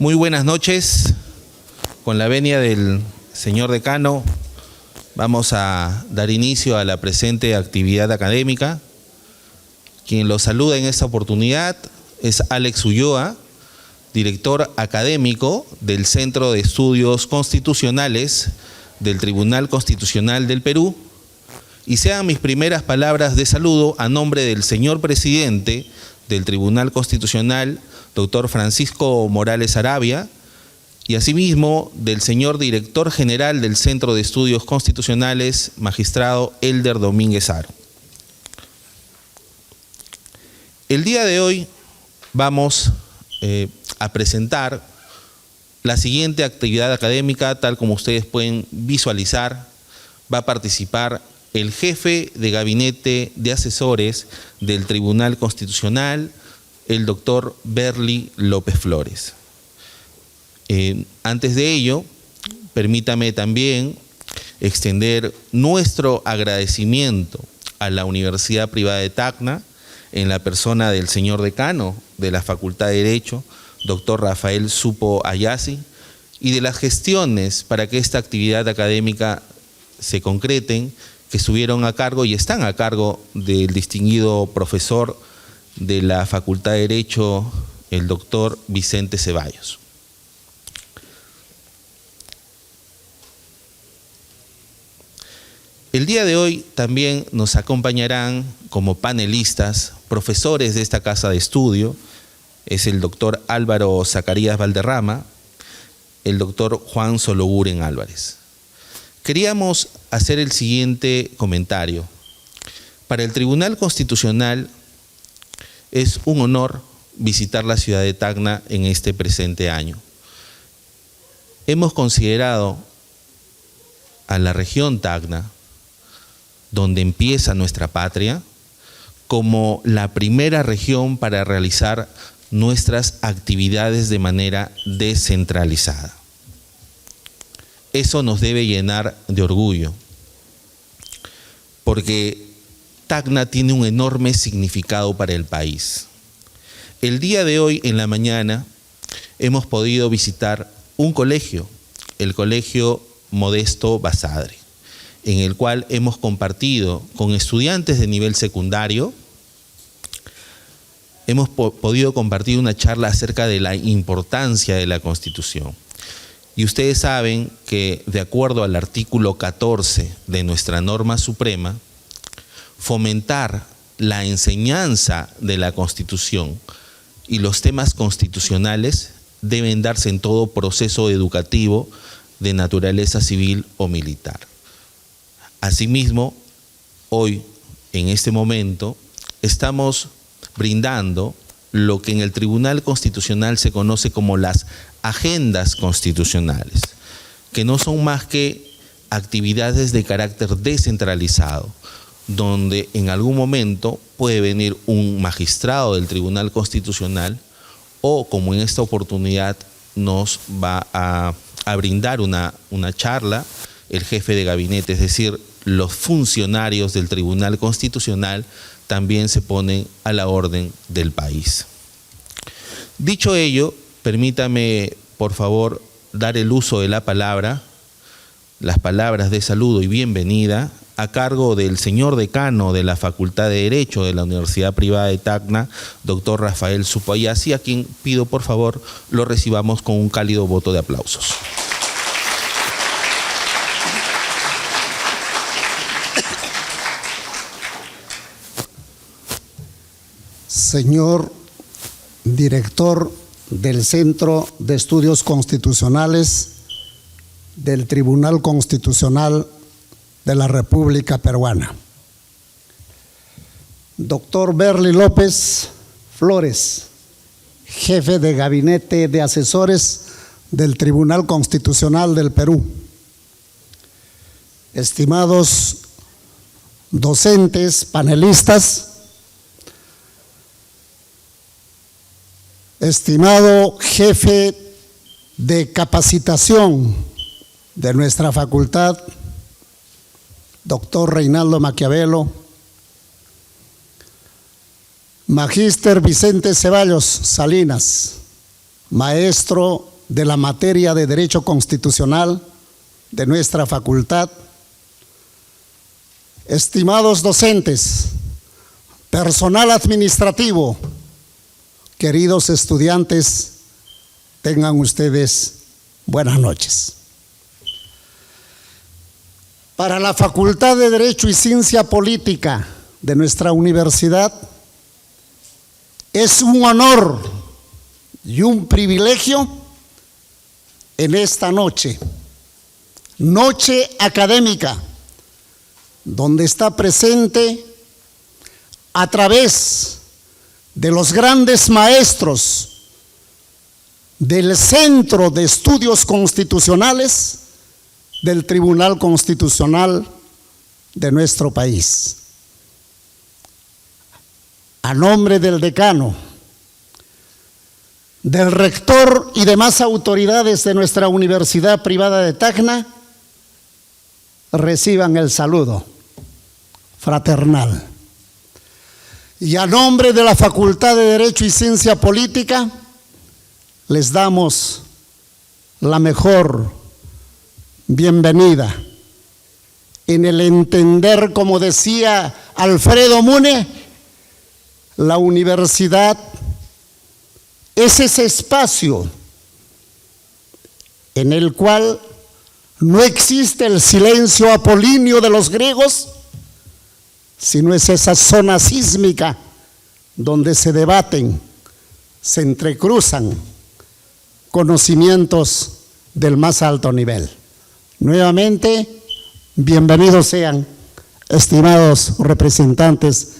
Muy buenas noches. Con la venia del señor decano, vamos a dar inicio a la presente actividad académica. Quien los saluda en esta oportunidad es Alex Ulloa, director académico del Centro de Estudios Constitucionales del Tribunal Constitucional del Perú, y sean mis primeras palabras de saludo a nombre del señor presidente del Tribunal Constitucional, doctor Francisco Morales Arabia, y asimismo del señor director general del Centro de Estudios Constitucionales, magistrado Elder Domínguez Haro. El día de hoy vamos a presentar la siguiente actividad académica. Tal como ustedes pueden visualizar, va a participar el jefe de gabinete de asesores del Tribunal Constitucional, el doctor Berli López Flores. Antes de ello, permítame también extender nuestro agradecimiento a la Universidad Privada de Tacna, en la persona del señor decano de la Facultad de Derecho, doctor Rafael Supo Ayasi, y de las gestiones para que esta actividad académica se concreten, que estuvieron a cargo y están a cargo del distinguido profesor de la Facultad de Derecho, el doctor Vicente Ceballos. El día de hoy también nos acompañarán como panelistas profesores de esta casa de estudio. Es el doctor Álvaro Zacarías Valderrama, el doctor Juan Sologuren Álvarez. Queríamos hacer el siguiente comentario. Para el Tribunal Constitucional es un honor visitar la ciudad de Tacna en este presente año. Hemos considerado a la región Tacna, donde empieza nuestra patria, como la primera región para realizar nuestras actividades de manera descentralizada. Eso nos debe llenar de orgullo, porque Tacna tiene un enorme significado para el país. El día de hoy, en la mañana, hemos podido visitar un colegio, el Colegio Modesto Basadre, en el cual hemos compartido con estudiantes de nivel secundario. Hemos podido compartir una charla acerca de la importancia de la Constitución. Y ustedes saben que, de acuerdo al artículo 14 de nuestra norma suprema, fomentar la enseñanza de la Constitución y los temas constitucionales deben darse en todo proceso educativo de naturaleza civil o militar. Asimismo, hoy, en este momento, estamos brindando lo que en el Tribunal Constitucional se conoce como las agendas constitucionales, que no son más que actividades de carácter descentralizado, donde en algún momento puede venir un magistrado del Tribunal Constitucional o, como en esta oportunidad, nos va a brindar una charla el jefe de gabinete, es decir, los funcionarios del Tribunal Constitucional también se ponen a la orden del país. Dicho ello, permítame, por favor, dar el uso de la palabra, las palabras de saludo y bienvenida, a cargo del señor decano de la Facultad de Derecho de la Universidad Privada de Tacna, doctor Rafael Supo Ayasi, a quien pido, por favor, lo recibamos con un cálido voto de aplausos. Señor director del Centro de Estudios Constitucionales del Tribunal Constitucional de la República Peruana, doctor Berli López Flores, jefe de gabinete de asesores del Tribunal Constitucional del Perú, estimados docentes, panelistas, estimado jefe de capacitación de nuestra facultad, doctor Reinaldo Maquiavelo, magíster Vicente Ceballos Salinas, maestro de la materia de Derecho Constitucional de nuestra facultad, estimados docentes, personal administrativo, queridos estudiantes, tengan ustedes buenas noches. Para la Facultad de Derecho y Ciencia Política de nuestra universidad, es un honor y un privilegio en esta noche académica, donde está presente a través de los grandes maestros del Centro de Estudios Constitucionales del Tribunal Constitucional de nuestro país. A nombre del decano, del rector y demás autoridades de nuestra Universidad Privada de Tacna, reciban el saludo fraternal. Y a nombre de la Facultad de Derecho y Ciencia Política, les damos la mejor bienvenida. En el entender, como decía Alfredo Mune, la universidad es ese espacio en el cual no existe el silencio apolíneo de los griegos, sino es esa zona sísmica donde se debaten, se entrecruzan conocimientos del más alto nivel. Nuevamente, bienvenidos sean, estimados representantes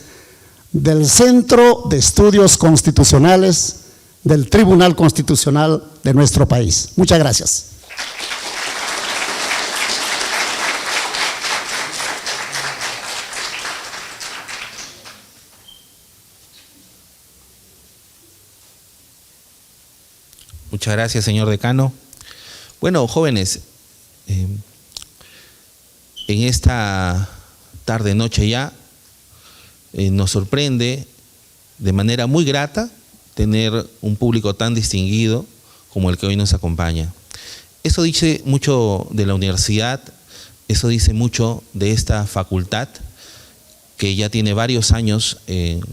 del Centro de Estudios Constitucionales del Tribunal Constitucional de nuestro país. Muchas gracias. Muchas gracias, señor decano. Bueno, jóvenes, en esta tarde-noche ya nos sorprende de manera muy grata tener un público tan distinguido como el que hoy nos acompaña. Eso dice mucho de la universidad, eso dice mucho de esta facultad que ya tiene varios años en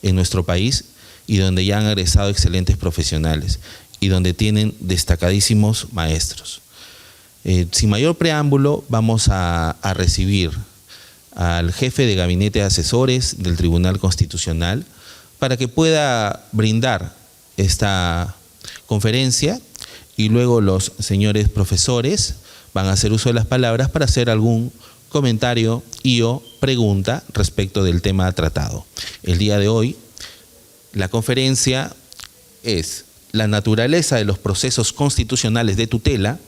nuestro país y donde ya han egresado excelentes profesionales y donde tienen destacadísimos maestros. Sin mayor preámbulo, vamos a recibir al jefe de gabinete de asesores del Tribunal Constitucional para que pueda brindar esta conferencia, y luego los señores profesores van a hacer uso de las palabras para hacer algún comentario y o pregunta respecto del tema tratado. El día de hoy, la conferencia es la naturaleza de los procesos constitucionales de tutela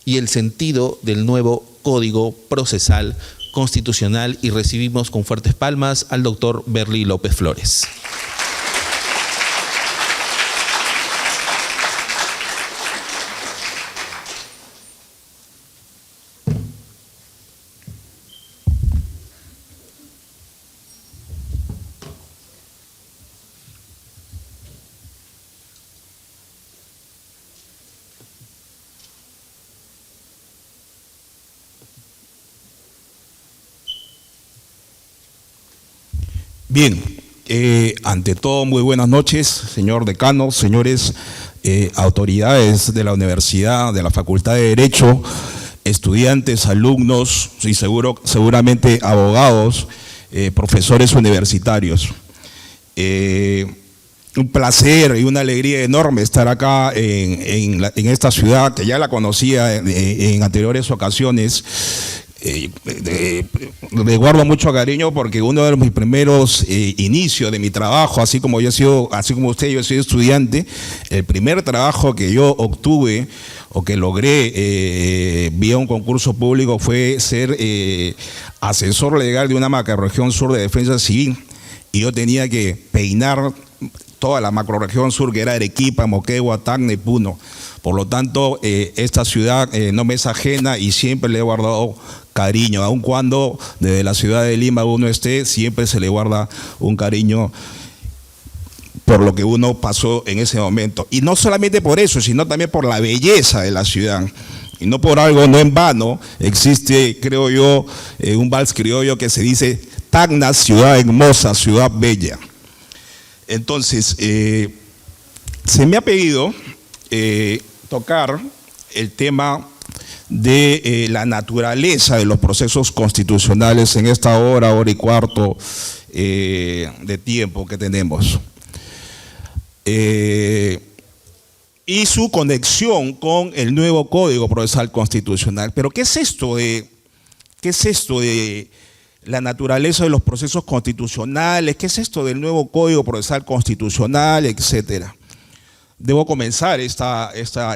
y el sentido del nuevo Código Procesal Constitucional, y recibimos con fuertes palmas al doctor Berly López Flores. Bien, ante todo, muy buenas noches, señor decano, señores autoridades de la universidad, de la Facultad de Derecho, estudiantes, alumnos y seguramente abogados, profesores universitarios. Un placer y una alegría enorme estar acá en esta ciudad, que ya la conocía en anteriores ocasiones. Le guardo mucho cariño porque uno de mis primeros inicios de mi trabajo, así como usted, yo he sido estudiante, el primer trabajo que yo obtuve o que logré vía un concurso público fue ser asesor legal de una macrorregión sur de defensa civil, y yo tenía que peinar toda la macrorregión sur, que era Arequipa, Moquegua, Tacna y Puno. Por lo tanto, esta ciudad no me es ajena y siempre le he guardado cariño, aun cuando desde la ciudad de Lima uno esté, siempre se le guarda un cariño por lo que uno pasó en ese momento. Y no solamente por eso, sino también por la belleza de la ciudad. Y no por algo, no en vano, existe, creo yo, un vals criollo que se dice: Tacna, ciudad hermosa, ciudad bella. Entonces, se me ha pedido tocar el tema de la naturaleza de los procesos constitucionales en esta hora y cuarto de tiempo que tenemos. Y su conexión con el nuevo Código Procesal Constitucional. Pero ¿qué es esto de la naturaleza de los procesos constitucionales? ¿Qué es esto del nuevo Código Procesal Constitucional, etcétera? Debo comenzar esta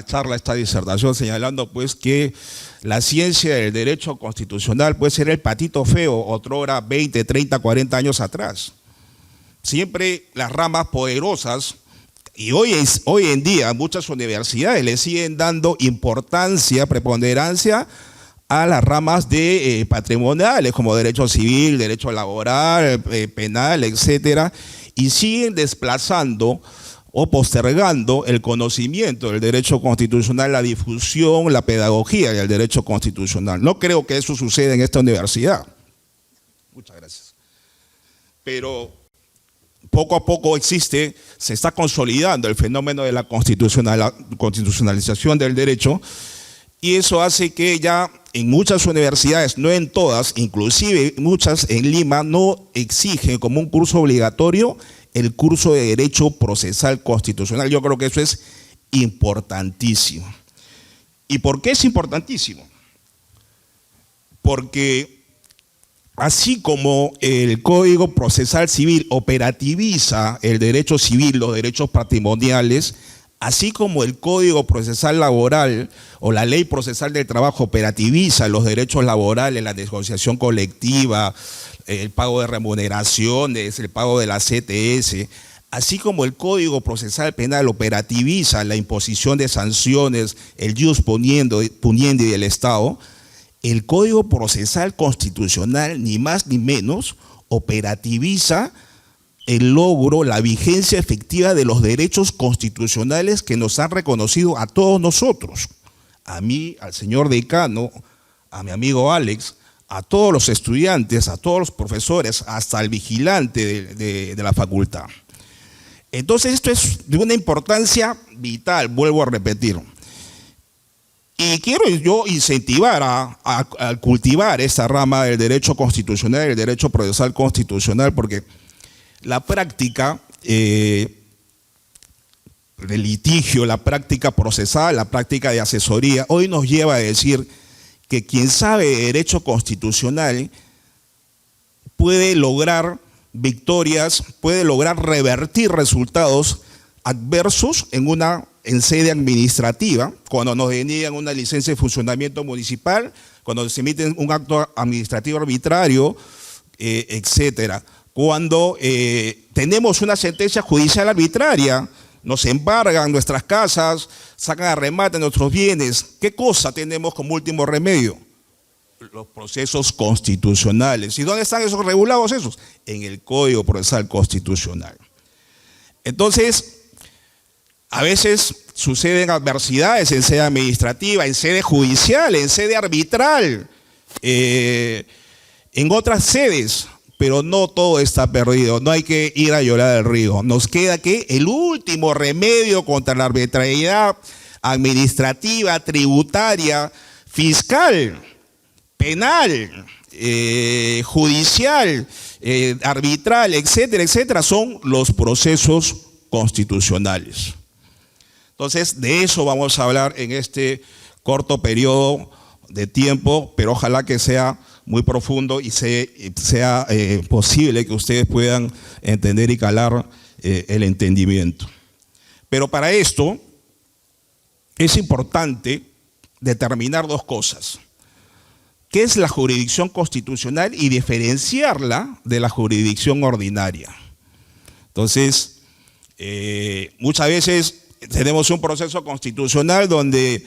charla, esta disertación, señalando pues que la ciencia del derecho constitucional puede ser el patito feo otrora 20, 30, 40 años atrás. Siempre las ramas poderosas, y hoy en día muchas universidades le siguen dando importancia, preponderancia a las ramas de patrimoniales como derecho civil, derecho laboral, penal, etcétera, y siguen desplazando o postergando el conocimiento del derecho constitucional, la difusión, la pedagogía del derecho constitucional. No creo que eso suceda en esta universidad. Muchas gracias. Pero poco a poco se está consolidando el fenómeno de la constitucionalización del derecho, y eso hace que ya en muchas universidades, no en todas, inclusive muchas en Lima, no exigen como un curso obligatorio el curso de Derecho Procesal Constitucional. Yo creo que eso es importantísimo. ¿Y por qué es importantísimo? Porque así como el Código Procesal Civil operativiza el derecho civil, los derechos patrimoniales, así como el Código Procesal Laboral o la Ley Procesal del Trabajo operativiza los derechos laborales, la negociación colectiva, el pago de remuneraciones, el pago de la CTS, así como el Código Procesal Penal operativiza la imposición de sanciones, el jus puniendi del Estado, el Código Procesal Constitucional, ni más ni menos, operativiza el logro, la vigencia efectiva de los derechos constitucionales que nos han reconocido a todos nosotros, a mí, al señor decano, a mi amigo Alex, a todos los estudiantes, a todos los profesores, hasta el vigilante de la facultad. Entonces esto es de una importancia vital, vuelvo a repetir. Y quiero yo incentivar a cultivar esta rama del derecho constitucional, el derecho procesal constitucional, porque la práctica del litigio, la práctica procesal, la práctica de asesoría, hoy nos lleva a decir que quien sabe de derecho constitucional puede lograr victorias, puede lograr revertir resultados adversos en sede administrativa, cuando nos deniegan una licencia de funcionamiento municipal, cuando se emite un acto administrativo arbitrario, etcétera. Cuando tenemos una sentencia judicial arbitraria, nos embargan nuestras casas, sacan a remate nuestros bienes. ¿Qué cosa tenemos como último remedio? Los procesos constitucionales. ¿Y dónde están esos regulados esos? En el Código Procesal Constitucional. Entonces, a veces suceden adversidades en sede administrativa, en sede judicial, en sede arbitral, en otras sedes. Pero no todo está perdido, no hay que ir a llorar al río. Nos queda que el último remedio contra la arbitrariedad administrativa, tributaria, fiscal, penal, judicial, arbitral, etcétera, etcétera, son los procesos constitucionales. Entonces, de eso vamos a hablar en este corto periodo de tiempo, pero ojalá que sea muy profundo y sea posible que ustedes puedan entender y calar el entendimiento. Pero para esto es importante determinar dos cosas. ¿Qué es la jurisdicción constitucional? Y diferenciarla de la jurisdicción ordinaria. Entonces, muchas veces tenemos un proceso constitucional donde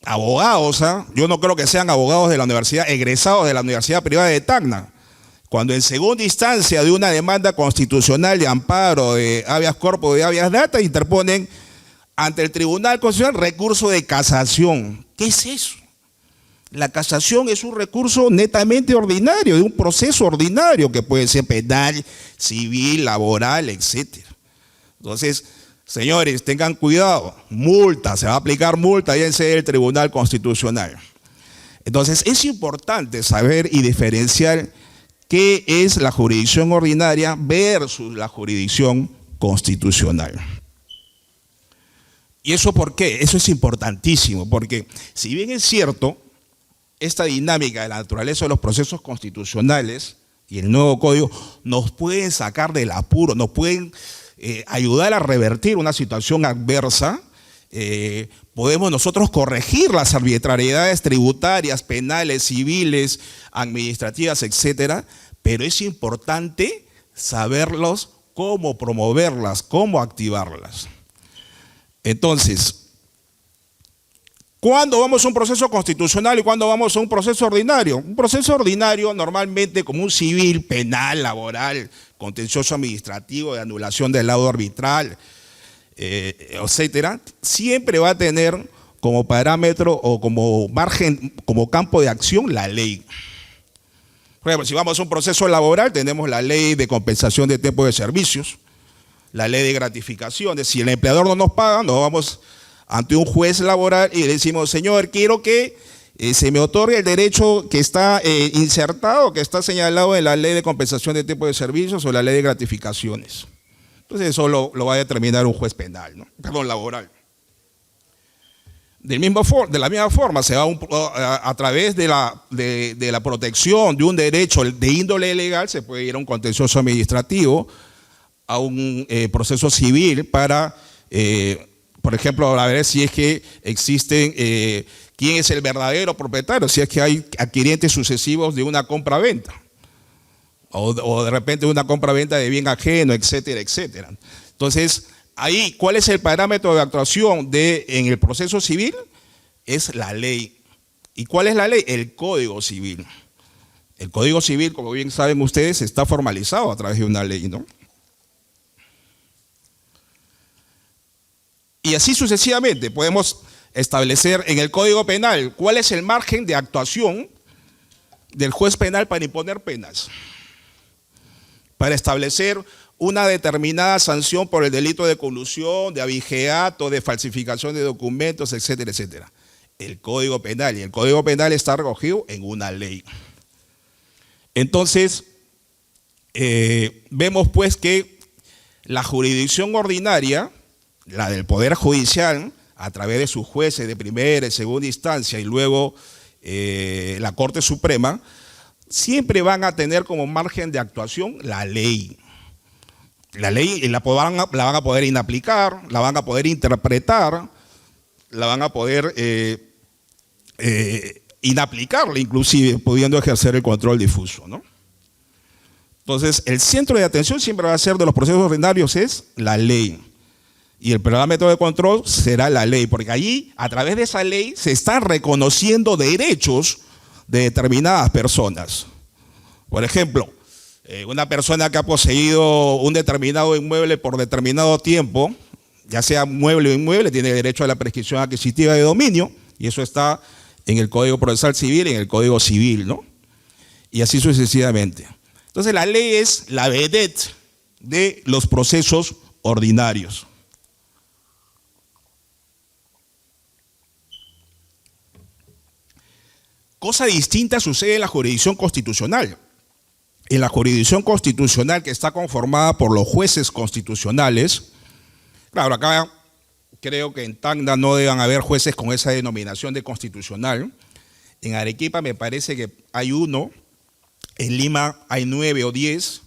abogados, yo no creo que sean abogados de la universidad, egresados de la Universidad Privada de Tacna, Cuando en segunda instancia de una demanda constitucional de amparo de habeas corpus, de habeas data, interponen ante el Tribunal Constitucional recurso de casación. ¿Qué es eso? La casación es un recurso netamente ordinario, de un proceso ordinario que puede ser penal, civil, laboral, etc. Entonces, señores, tengan cuidado, multa, se va a aplicar multa ya en sede del Tribunal Constitucional. Entonces, es importante saber y diferenciar qué es la jurisdicción ordinaria versus la jurisdicción constitucional. ¿Y eso por qué? Eso es importantísimo, porque si bien es cierto, esta dinámica de la naturaleza de los procesos constitucionales y el nuevo código nos pueden sacar del apuro, nos pueden ayudar a revertir una situación adversa, podemos nosotros corregir las arbitrariedades tributarias, penales, civiles, administrativas, etcétera, pero es importante saberlos cómo promoverlas, cómo activarlas. Entonces, ¿cuándo vamos a un proceso constitucional y cuándo vamos a un proceso ordinario? Un proceso ordinario normalmente como un civil, penal, laboral, contencioso administrativo, de anulación del laudo arbitral, etcétera, siempre va a tener como parámetro o como margen, como campo de acción la ley. Por ejemplo, si vamos a un proceso laboral, tenemos la ley de compensación de tiempo de servicios, la ley de gratificaciones. Si el empleador no nos paga, nos vamos ante un juez laboral y le decimos, señor, quiero que se me otorgue el derecho que está insertado, que está señalado en la ley de compensación de tiempo de servicios o la ley de gratificaciones. Entonces eso lo va a determinar un juez penal, ¿no? Perdón, laboral. De la misma forma, se va a través de la protección de un derecho de índole legal, se puede ir a un contencioso administrativo, a un proceso civil para, por ejemplo, a ver si es que existen, quién es el verdadero propietario, si es que hay adquirientes sucesivos de una compra-venta. O de repente una compra-venta de bien ajeno, etcétera, etcétera. Entonces, ahí, ¿cuál es el parámetro de actuación en el proceso civil? Es la ley. ¿Y cuál es la ley? El Código Civil. El Código Civil, como bien saben ustedes, está formalizado a través de una ley, ¿no? Y así sucesivamente podemos establecer en el Código Penal cuál es el margen de actuación del juez penal para imponer penas, para establecer una determinada sanción por el delito de colusión, de abigeato, de falsificación de documentos, etcétera, etcétera. El Código Penal, y el Código Penal está recogido en una ley. Entonces, vemos pues que la jurisdicción ordinaria, la del Poder Judicial, a través de sus jueces de primera y segunda instancia y luego la Corte Suprema, siempre van a tener como margen de actuación la ley. La ley la van a poder inaplicar, la van a poder interpretar, la van a poder inaplicarla, inclusive pudiendo ejercer el control difuso, ¿no? Entonces, el centro de atención siempre va a ser de los procesos ordinarios es la ley. Y el parámetro de control será la ley, porque allí, a través de esa ley, se están reconociendo derechos de determinadas personas. Por ejemplo, una persona que ha poseído un determinado inmueble por determinado tiempo, ya sea mueble o inmueble, tiene derecho a la prescripción adquisitiva de dominio, y eso está en el Código Procesal Civil y en el Código Civil, ¿no? Y así sucesivamente. Entonces la ley es la vedette de los procesos ordinarios. Cosa distinta sucede en la jurisdicción constitucional. En la jurisdicción constitucional, que está conformada por los jueces constitucionales, claro, acá creo que en Tacna no deban haber jueces con esa denominación de constitucional. En Arequipa me parece que hay uno, en Lima hay 9 o 10,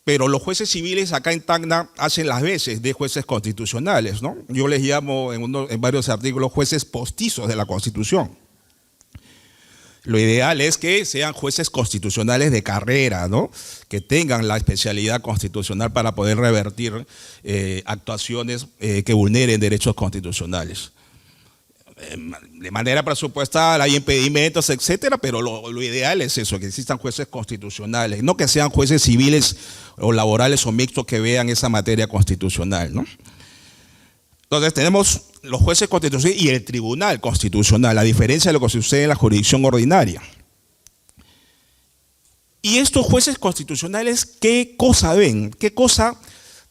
pero los jueces civiles acá en Tacna hacen las veces de jueces constitucionales, ¿no? Yo les llamo en varios artículos jueces postizos de la Constitución. Lo ideal es que sean jueces constitucionales de carrera, ¿no? Que tengan la especialidad constitucional para poder revertir actuaciones que vulneren derechos constitucionales. de manera presupuestal, hay impedimentos, etcétera, pero lo ideal es eso, que existan jueces constitucionales, no que sean jueces civiles o laborales o mixtos que vean esa materia constitucional, ¿no? Entonces tenemos los jueces constitucionales y el Tribunal Constitucional, a diferencia de lo que sucede en la jurisdicción ordinaria. Y estos jueces constitucionales, ¿qué cosa ven? ¿Qué cosa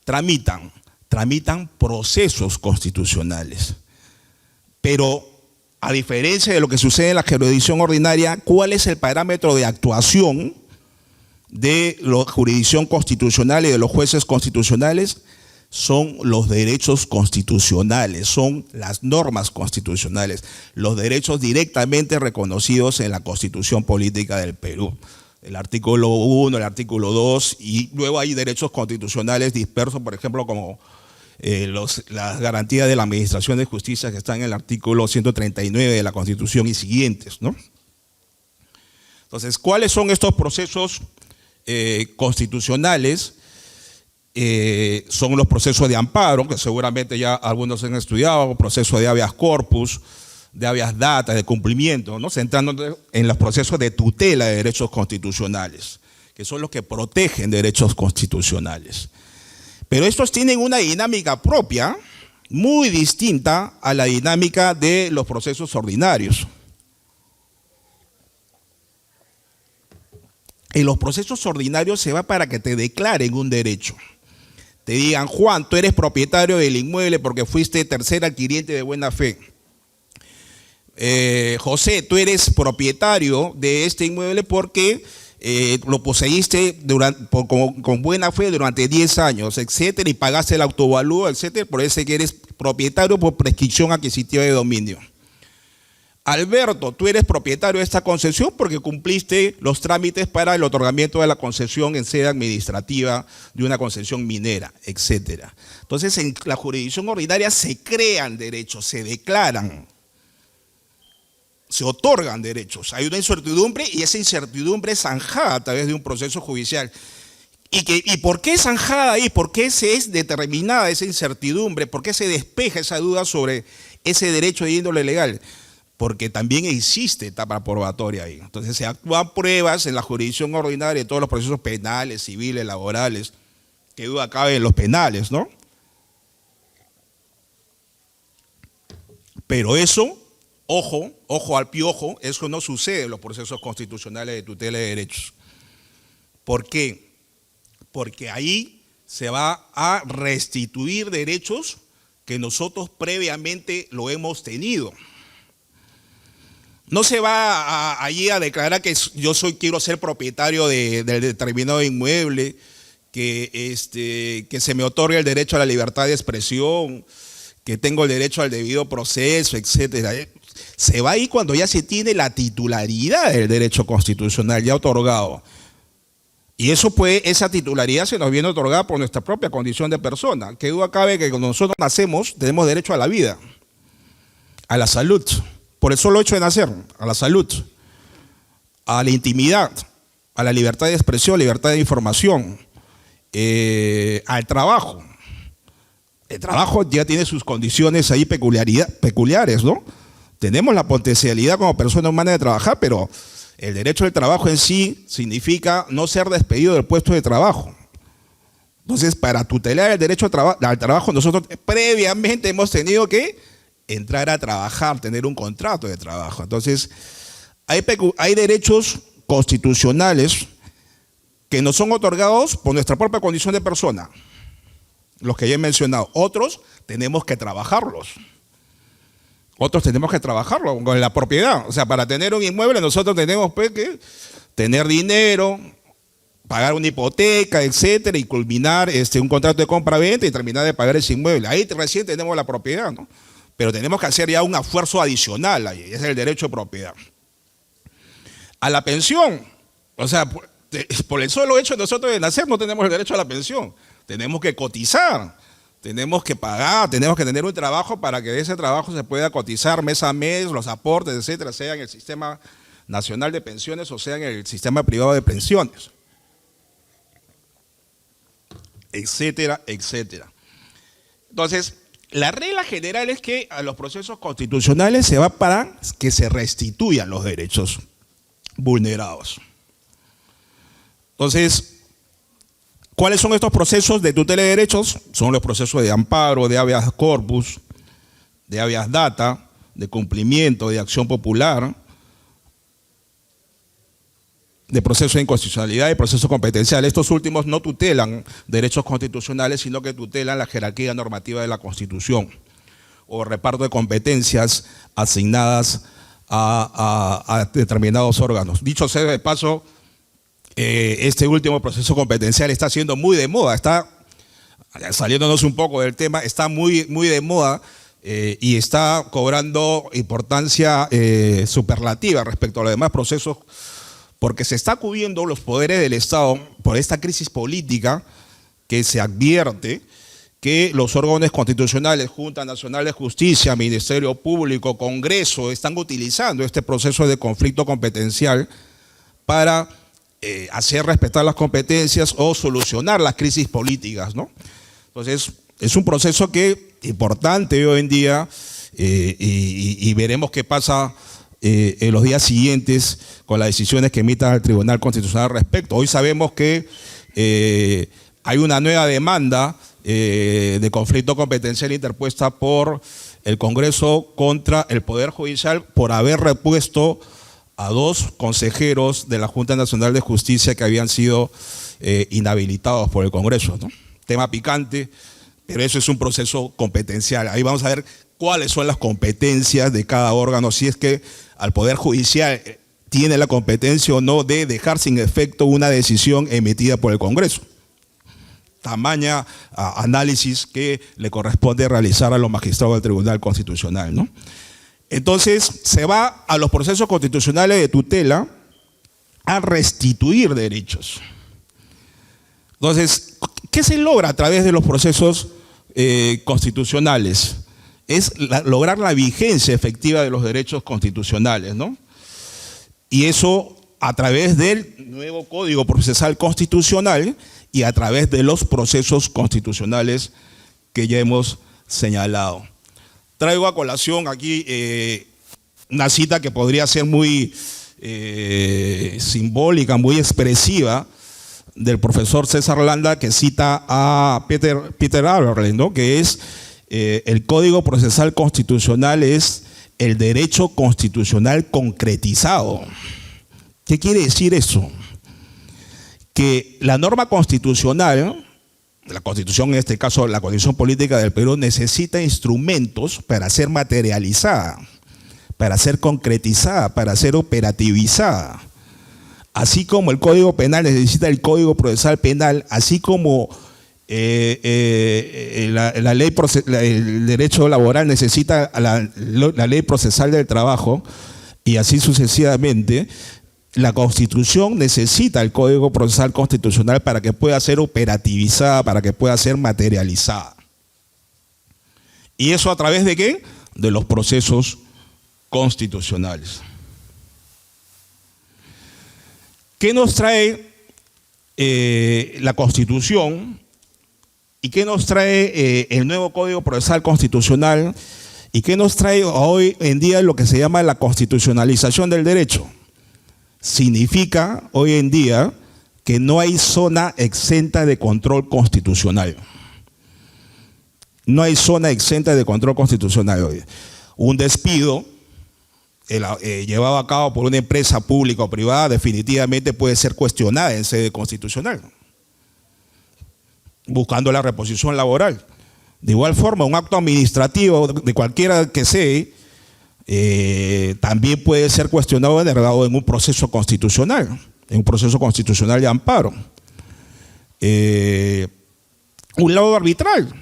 tramitan? Tramitan procesos constitucionales. Pero, a diferencia de lo que sucede en la jurisdicción ordinaria, ¿cuál es el parámetro de actuación de la jurisdicción constitucional y de los jueces constitucionales? Son los derechos constitucionales, son las normas constitucionales, los derechos directamente reconocidos en la Constitución Política del Perú. El artículo 1, el artículo 2, y luego hay derechos constitucionales dispersos, por ejemplo, como las garantías de la Administración de Justicia que están en el artículo 139 de la Constitución y siguientes, ¿no? Entonces, ¿cuáles son estos procesos constitucionales? Son los procesos de amparo, que seguramente ya algunos han estudiado, proceso de habeas corpus, de habeas data, de cumplimiento, ¿no? Centrándonos en los procesos de tutela de derechos constitucionales, que son los que protegen derechos constitucionales. Pero estos tienen una dinámica propia, muy distinta a la dinámica de los procesos ordinarios. En los procesos ordinarios se va para que te declaren un derecho. Te digan, Juan, tú eres propietario del inmueble porque fuiste tercer adquiriente de buena fe. José, tú eres propietario de este inmueble porque lo poseíste con buena fe durante 10 años, etcétera, y pagaste el autovalúo, etcétera, por eso que eres propietario por prescripción adquisitiva de dominio. Alberto, tú eres propietario de esta concesión porque cumpliste los trámites para el otorgamiento de la concesión en sede administrativa de una concesión minera, etcétera. Entonces, en la jurisdicción ordinaria se crean derechos, se declaran, se otorgan derechos. Hay una incertidumbre y esa incertidumbre es zanjada a través de un proceso judicial. ¿Y por qué es zanjada ahí? ¿Por qué se es determinada esa incertidumbre? ¿Por qué se despeja esa duda sobre ese derecho de índole legal? Porque también existe etapa probatoria ahí. Entonces se actúan pruebas en la jurisdicción ordinaria de todos los procesos penales, civiles, laborales, que duda cabe en los penales, ¿no? Pero eso, ojo al piojo, eso no sucede en los procesos constitucionales de tutela de derechos. ¿Por qué? Porque ahí se va a restituir derechos que nosotros previamente lo hemos tenido. No se va allí a declarar que quiero ser propietario del determinado inmueble, que se me otorgue el derecho a la libertad de expresión, que tengo el derecho al debido proceso, etcétera. Se va ahí cuando ya se tiene la titularidad del derecho constitucional ya otorgado. Y esa titularidad se nos viene otorgada por nuestra propia condición de persona. Que duda cabe que cuando nosotros nacemos tenemos derecho a la vida, a la salud, por el solo hecho de nacer, a la salud, a la intimidad, a la libertad de expresión, libertad de información, al trabajo. El trabajo ya tiene sus condiciones ahí peculiares, ¿no? Tenemos la potencialidad como persona humana de trabajar, pero el derecho al trabajo en sí significa no ser despedido del puesto de trabajo. Entonces, para tutelar el derecho al trabajo, nosotros previamente hemos tenido que entrar a trabajar, tener un contrato de trabajo. Entonces, hay derechos constitucionales que nos son otorgados por nuestra propia condición de persona, los que ya he mencionado. Otros tenemos que trabajarlos. Con la propiedad. O sea, para tener un inmueble nosotros tenemos que tener dinero, pagar una hipoteca, etcétera, y culminar un contrato de compra-venta y terminar de pagar ese inmueble. Ahí recién tenemos la propiedad, ¿no? Pero tenemos que hacer ya un esfuerzo adicional ahí, ese es el derecho de propiedad. A la pensión, o sea, por el solo hecho de nosotros de nacer no tenemos el derecho a la pensión. Tenemos que cotizar, tenemos que pagar, tenemos que tener un trabajo para que de ese trabajo se pueda cotizar mes a mes, los aportes, etcétera, sea en el sistema nacional de pensiones o sea en el sistema privado de pensiones, etcétera, etcétera. Entonces, La regla general es que a los procesos constitucionales se va para que se restituyan los derechos vulnerados. Entonces, ¿cuáles son estos procesos de tutela de derechos? Son los procesos de amparo, de habeas corpus, de habeas data, de cumplimiento, de acción popular, de proceso de inconstitucionalidad y proceso competencial. Estos últimos no tutelan derechos constitucionales, sino que tutelan la jerarquía normativa de la Constitución o reparto de competencias asignadas a determinados órganos. Dicho sea de paso, este último proceso competencial está siendo muy de moda, está saliéndonos un poco del tema, está muy de moda y está cobrando importancia superlativa respecto a los demás procesos, porque se está cubriendo los poderes del Estado por esta crisis política que se advierte que los órganos constitucionales, Junta Nacional de Justicia, Ministerio Público, Congreso, están utilizando este proceso de conflicto competencial para hacer respetar las competencias o solucionar las crisis políticas, ¿no? Entonces, es un proceso importante hoy en día y veremos qué pasa en los días siguientes con las decisiones que emita el Tribunal Constitucional al respecto. Hoy sabemos que hay una nueva demanda de conflicto competencial interpuesta por el Congreso contra el Poder Judicial por haber repuesto a 2 consejeros de la Junta Nacional de Justicia que habían sido inhabilitados por el Congreso, ¿no? Tema picante, pero eso es un proceso competencial. Ahí vamos a ver cuáles son las competencias de cada órgano, si es que al Poder Judicial tiene la competencia o no de dejar sin efecto una decisión emitida por el Congreso. Tamaña análisis que le corresponde realizar a los magistrados del Tribunal Constitucional, ¿no? Entonces, se va a los procesos constitucionales de tutela a restituir derechos. Entonces, ¿qué se logra a través de los procesos constitucionales? Es lograr la vigencia efectiva de los derechos constitucionales, ¿no? Y eso a través del nuevo Código Procesal Constitucional y a través de los procesos constitucionales que ya hemos señalado. Traigo a colación aquí una cita que podría ser muy simbólica, muy expresiva, del profesor César Landa, que cita a Peter Aberle, ¿no? Que es el Código Procesal Constitucional es el derecho constitucional concretizado. ¿Qué quiere decir eso? Que la norma constitucional, la Constitución, en este caso la Constitución Política del Perú, necesita instrumentos para ser materializada, para ser concretizada, para ser operativizada. Así como el Código Penal necesita el Código Procesal Penal, así como el derecho laboral necesita la ley procesal del trabajo, y así sucesivamente, la Constitución necesita el Código Procesal Constitucional para que pueda ser operativizada, para que pueda ser materializada. ¿Y eso a través de qué? De los procesos constitucionales. ¿Qué nos trae la Constitución y qué nos trae el nuevo Código Procesal Constitucional y qué nos trae hoy en día lo que se llama la constitucionalización del derecho? Significa hoy en día que no hay zona exenta de control constitucional. No hay zona exenta de control constitucional hoy. Un despido llevado a cabo por una empresa pública o privada definitivamente puede ser cuestionada en sede constitucional, buscando la reposición laboral. De igual forma, un acto administrativo de cualquiera que sea también puede ser cuestionado en un proceso constitucional, de amparo. Un laudo arbitral,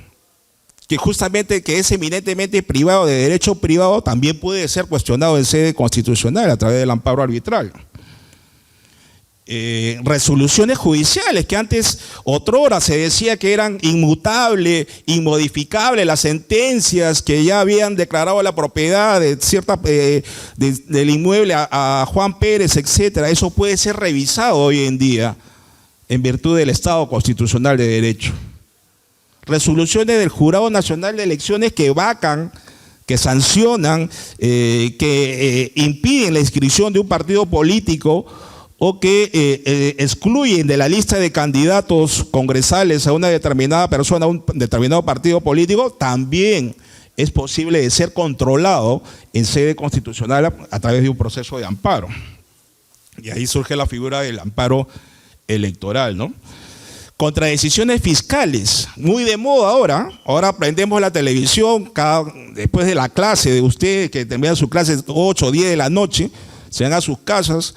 que justamente que es eminentemente privado, de derecho privado, también puede ser cuestionado en sede constitucional a través del amparo arbitral. Resoluciones judiciales que antes, otrora, se decía que eran inmutables, inmodificables, las sentencias que ya habían declarado la propiedad de del inmueble a Juan Pérez, etcétera. Eso puede ser revisado hoy en día en virtud del Estado constitucional de derecho. resoluciones del Jurado Nacional de Elecciones que vacan, que sancionan, que impiden la inscripción de un partido político o que excluyen de la lista de candidatos congresales a una determinada persona, a un determinado partido político, también es posible de ser controlado en sede constitucional a través de un proceso de amparo. Y ahí surge la figura del amparo electoral, ¿no? Contra decisiones fiscales, muy de moda ahora. Ahora prendemos la televisión después de la clase de ustedes, que terminan su clase 8 o 10 de la noche, se van a sus casas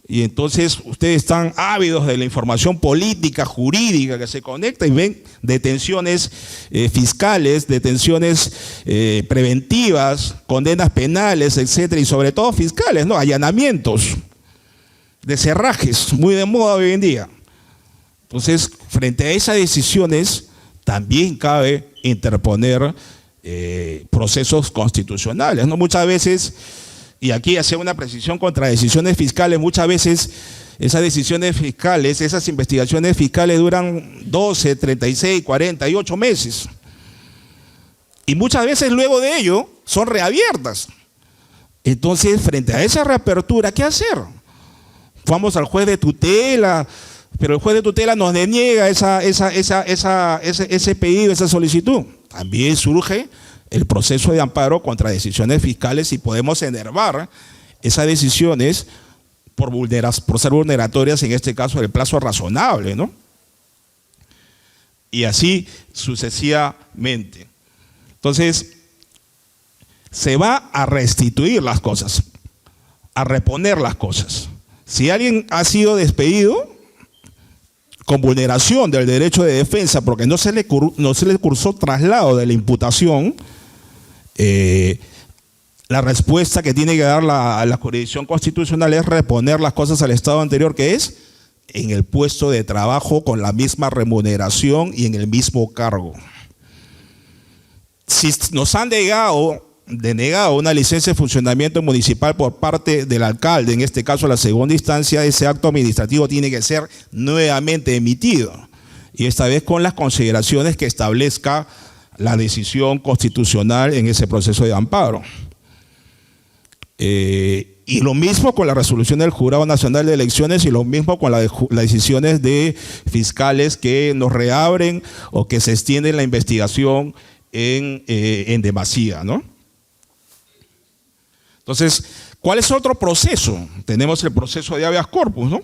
y entonces ustedes están ávidos de la información política, jurídica que se conecta y ven detenciones fiscales, detenciones preventivas, condenas penales, etcétera, y sobre todo fiscales, ¿no? Allanamientos, descerrajes, muy de moda hoy en día. Entonces, frente a esas decisiones, también cabe interponer procesos constitucionales, ¿no? Muchas veces, y aquí hacer una precisión contra decisiones fiscales, muchas veces esas decisiones fiscales, esas investigaciones fiscales duran 12, 36, 48 meses. Y muchas veces luego de ello son reabiertas. Entonces, frente a esa reapertura, ¿qué hacer? Vamos al juez de tutela, pero el juez de tutela nos deniega ese pedido, esa solicitud. También surge el proceso de amparo contra decisiones fiscales y podemos enervar esas decisiones por ser vulneratorias, en este caso, del plazo razonable, ¿no? Y así sucesivamente. Entonces, se va a restituir las cosas, a reponer las cosas. Si alguien ha sido despedido con vulneración del derecho de defensa porque no se le cursó traslado de la imputación, la respuesta que tiene que dar la jurisdicción constitucional es reponer las cosas al estado anterior, que es en el puesto de trabajo con la misma remuneración y en el mismo cargo. Si nos han denegado una licencia de funcionamiento municipal por parte del alcalde, en este caso la segunda instancia, ese acto administrativo tiene que ser nuevamente emitido, y esta vez con las consideraciones que establezca la decisión constitucional en ese proceso de amparo. Y lo mismo con la resolución del Jurado Nacional de Elecciones y lo mismo con las decisiones de fiscales que nos reabren o que se extiende la investigación en demasía, ¿no? Entonces, ¿cuál es otro proceso? Tenemos el proceso de habeas corpus, ¿no?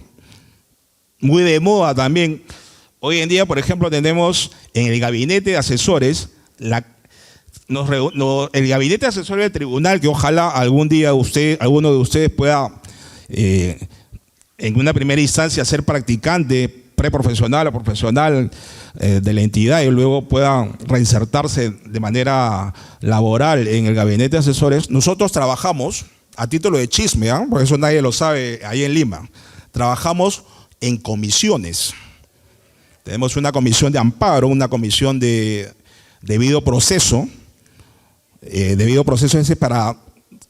Muy de moda también. Hoy en día, por ejemplo, tenemos en el gabinete de asesores el gabinete de asesores del tribunal, que ojalá algún día alguno de ustedes pueda en una primera instancia ser practicante preprofesional o profesional de la entidad y luego pueda reinsertarse de manera laboral en el gabinete de asesores. Nosotros trabajamos, a título de chisme, por eso nadie lo sabe ahí en Lima, trabajamos en comisiones. Tenemos una comisión de amparo, una comisión de debido proceso. Debido proceso es para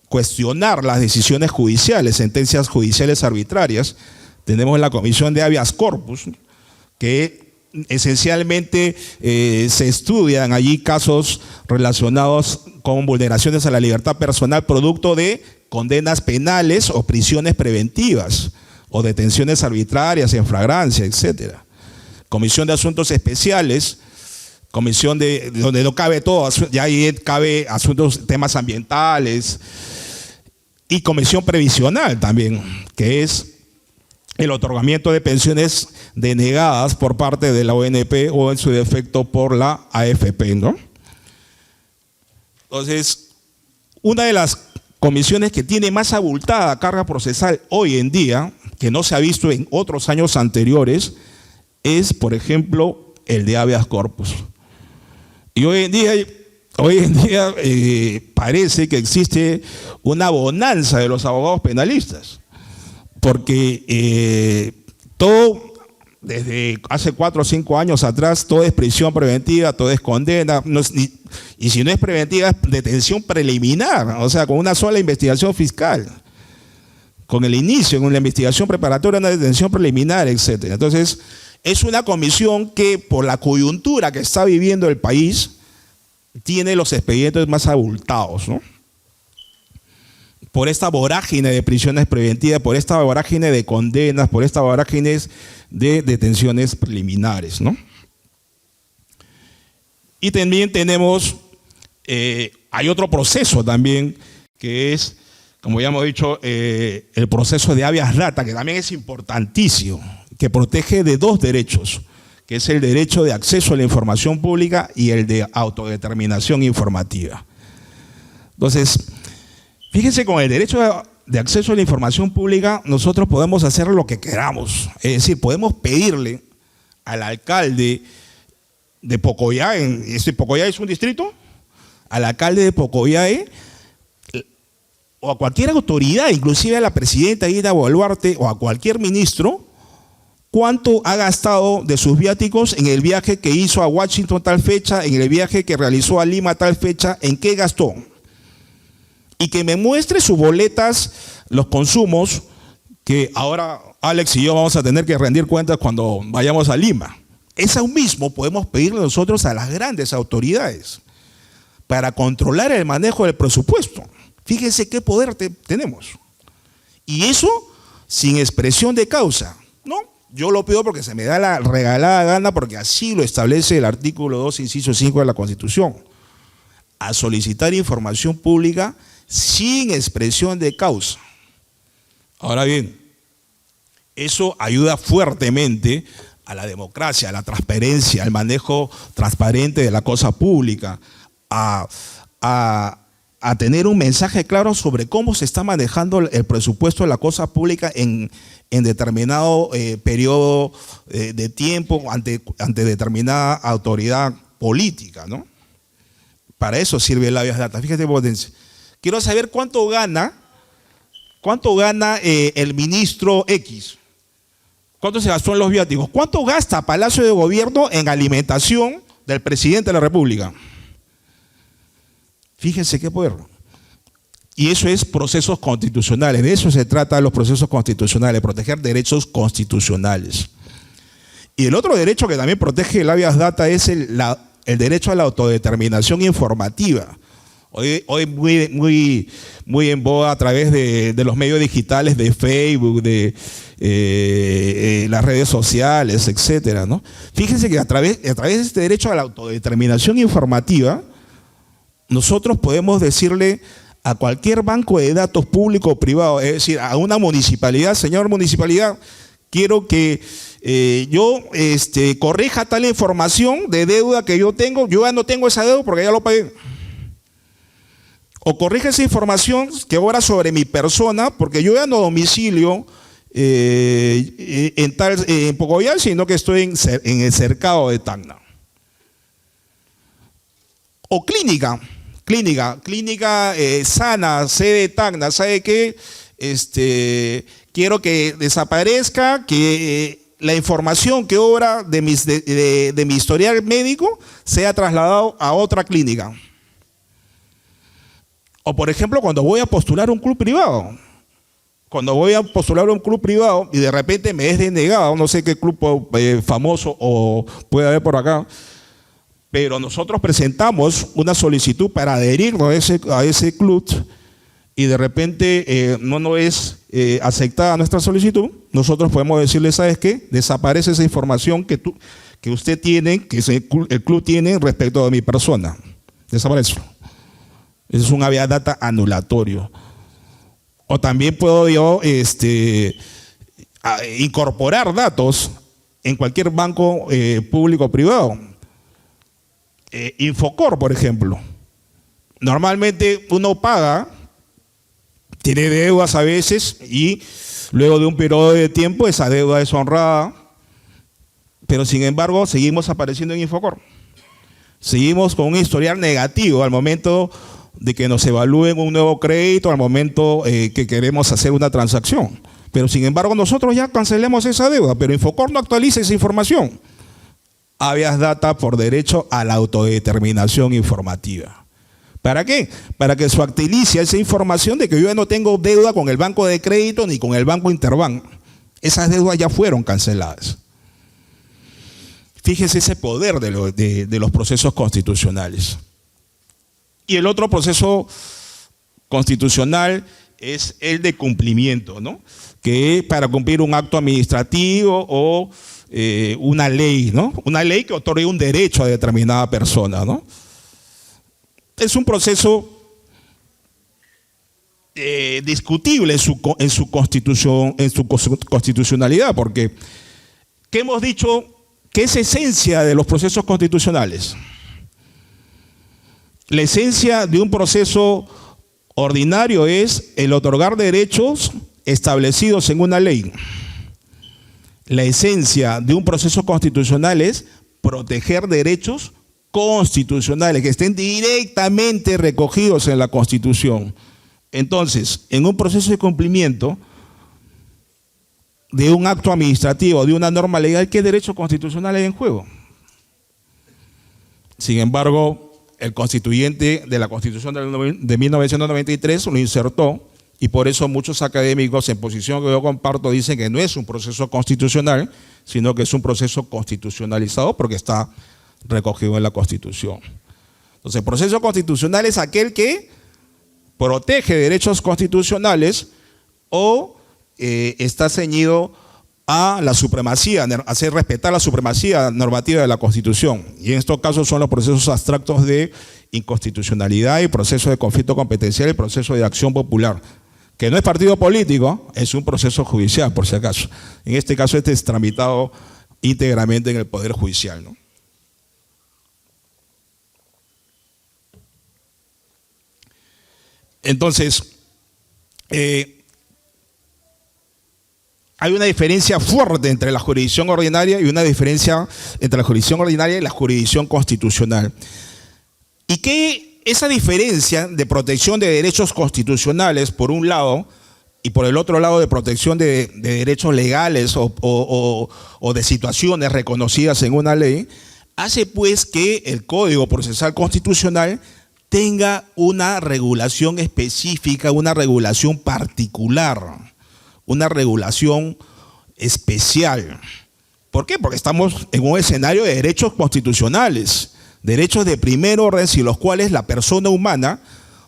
cuestionar las decisiones judiciales, sentencias judiciales arbitrarias. Tenemos la comisión de habeas corpus, que esencialmente se estudian allí casos relacionados con vulneraciones a la libertad personal producto de condenas penales o prisiones preventivas o detenciones arbitrarias en flagrancia, etcétera. Comisión de asuntos especiales, comisión donde no cabe todo, ya ahí cabe asuntos, temas ambientales, y comisión previsional también, que es el otorgamiento de pensiones denegadas por parte de la ONP o en su defecto por la AFP, ¿no? Entonces, una de las comisiones que tiene más abultada carga procesal hoy en día, que no se ha visto en otros años anteriores, es, por ejemplo, el de habeas corpus. Y hoy en día parece que existe una bonanza de los abogados penalistas, porque todo, desde hace 4 o 5 años atrás, todo es prisión preventiva, todo es condena, y si no es preventiva, es detención preliminar, o sea, con una sola investigación fiscal, con el inicio, con la investigación preparatoria, una detención preliminar, etc. Entonces, es una comisión que, por la coyuntura que está viviendo el país, tiene los expedientes más abultados, ¿no? Por esta vorágine de prisiones preventivas, por esta vorágine de condenas, por esta vorágine de detenciones preliminares, ¿no? Y también tenemos, hay otro proceso también, que es, como ya hemos dicho, el proceso de habeas data, que también es importantísimo, que protege de dos derechos, que es el derecho de acceso a la información pública y el de autodeterminación informativa. Entonces, fíjense, con el derecho de acceso a la información pública, nosotros podemos hacer lo que queramos. Es decir, podemos pedirle al alcalde de Pocoyae, Pocoyae es un distrito, al alcalde de Pocoyae, o a cualquier autoridad, inclusive a la presidenta Ida Boluarte, o a cualquier ministro, cuánto ha gastado de sus viáticos en el viaje que hizo a Washington tal fecha, en el viaje que realizó a Lima tal fecha, en qué gastó. Y que me muestre sus boletas, los consumos, que ahora Alex y yo vamos a tener que rendir cuentas cuando vayamos a Lima. Eso mismo podemos pedirle nosotros a las grandes autoridades para controlar el manejo del presupuesto. Fíjense qué poder tenemos. Y eso sin expresión de causa, ¿no? Yo lo pido porque se me da la regalada gana, porque así lo establece el artículo 2, inciso 5 de la Constitución. A solicitar información pública sin expresión de causa. Ahora bien, eso ayuda fuertemente a la democracia, a la transparencia, al manejo transparente de la cosa pública, a tener un mensaje claro sobre cómo se está manejando el presupuesto de la cosa pública en determinado periodo de tiempo ante determinada autoridad política, ¿no? Para eso sirve el habeas data. Fíjate, potencia. Quiero saber cuánto gana el ministro X. ¿Cuánto se gastó en los viáticos? ¿Cuánto gasta Palacio de Gobierno en alimentación del presidente de la República? Fíjense qué poder. Y eso es procesos constitucionales. De eso se trata los procesos constitucionales, proteger derechos constitucionales. Y el otro derecho que también protege el habeas data es el derecho a la autodeterminación informativa. Hoy muy en boga a través de los medios digitales, de Facebook, de las redes sociales, etcétera, ¿no? Fíjense que a través de este derecho a la autodeterminación informativa, nosotros podemos decirle a cualquier banco de datos público o privado, es decir, a una municipalidad: señor municipalidad, quiero que yo corrija tal información de deuda que yo tengo, yo ya no tengo esa deuda porque ya lo pagué. O corrige esa información que obra sobre mi persona, porque yo ya no domicilio en Pocoyae, sino que estoy en el cercado de Tacna. O clínica sana, sede de Tacna, ¿sabe qué? Quiero que desaparezca, que la información que obra de mi historial médico sea trasladado a otra clínica. O por ejemplo, cuando voy a postular un club privado. Cuando voy a postular un club privado y de repente me es denegado, no sé qué club famoso o puede haber por acá, pero nosotros presentamos una solicitud para adherirnos a ese club y de repente no es aceptada nuestra solicitud, nosotros podemos decirle: ¿sabes qué? Desaparece esa información que usted tiene, que el club tiene respecto de mi persona. Desaparece. Ese es un habeas data anulatorio. O también puedo yo incorporar datos en cualquier banco público o privado. Infocor, por ejemplo. Normalmente uno paga, tiene deudas a veces y luego de un periodo de tiempo esa deuda es honrada, pero sin embargo seguimos apareciendo en Infocor. Seguimos con un historial negativo al momento de que nos evalúen un nuevo crédito, al momento que queremos hacer una transacción. Pero sin embargo nosotros ya cancelemos esa deuda, pero Infocor no actualiza esa información. Habeas data por derecho a la autodeterminación informativa. ¿Para qué? Para que se actualice esa información de que yo ya no tengo deuda con el banco de crédito ni con el banco Interbank. Esas deudas ya fueron canceladas. Fíjese ese poder de los procesos constitucionales. Y el otro proceso constitucional es el de cumplimiento, ¿no? Que es para cumplir un acto administrativo o una ley, ¿no? Una ley que otorgue un derecho a determinada persona, ¿no? Es un proceso discutible en su constitucionalidad, porque ¿qué hemos dicho? ¿Qué es esencia de los procesos constitucionales? La esencia de un proceso ordinario es el otorgar derechos establecidos en una ley. La esencia de un proceso constitucional es proteger derechos constitucionales que estén directamente recogidos en la Constitución. Entonces, en un proceso de cumplimiento de un acto administrativo, de una norma legal, ¿qué derecho constitucional hay en juego? Sin embargo, el constituyente de la Constitución de 1993 lo insertó, y por eso muchos académicos, en posición que yo comparto, dicen que no es un proceso constitucional, sino que es un proceso constitucionalizado porque está recogido en la Constitución. Entonces, el proceso constitucional es aquel que protege derechos constitucionales o está ceñido a la supremacía, a hacer respetar la supremacía normativa de la Constitución. Y en estos casos son los procesos abstractos de inconstitucionalidad y proceso de conflicto competencial y proceso de acción popular, que no es partido político, es un proceso judicial, por si acaso. En este caso, este es tramitado íntegramente en el Poder Judicial, ¿no? Entonces, hay una diferencia fuerte entre la jurisdicción ordinaria y una diferencia entre la jurisdicción ordinaria y la jurisdicción constitucional. Y que esa diferencia de protección de derechos constitucionales, por un lado, y por el otro lado de protección de derechos legales o de situaciones reconocidas en una ley, hace pues que el Código Procesal Constitucional tenga una regulación específica, una regulación particular, una regulación especial. ¿Por qué? Porque estamos en un escenario de derechos constitucionales, derechos de primer orden, sin los cuales la persona humana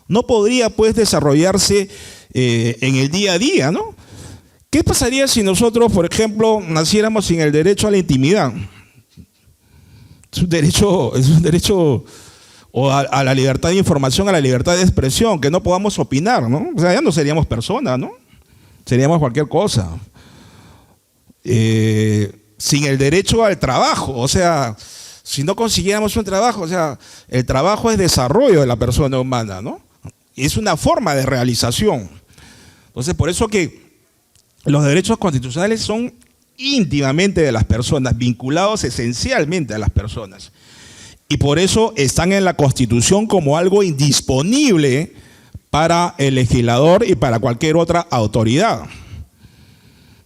no podría pues desarrollarse en el día a día, ¿no? ¿Qué pasaría si nosotros, por ejemplo, naciéramos sin el derecho a la intimidad? Es un derecho o a la libertad de información, a la libertad de expresión, que no podamos opinar, ¿no? O sea, ya no seríamos personas, ¿no? Seríamos cualquier cosa. Sin el derecho al trabajo, o sea, si no consiguiéramos un trabajo, o sea, el trabajo es desarrollo de la persona humana, ¿no? Y es una forma de realización. Entonces, por eso que los derechos constitucionales son íntimamente de las personas, vinculados esencialmente a las personas. Y por eso están en la Constitución como algo indisponible para el legislador y para cualquier otra autoridad.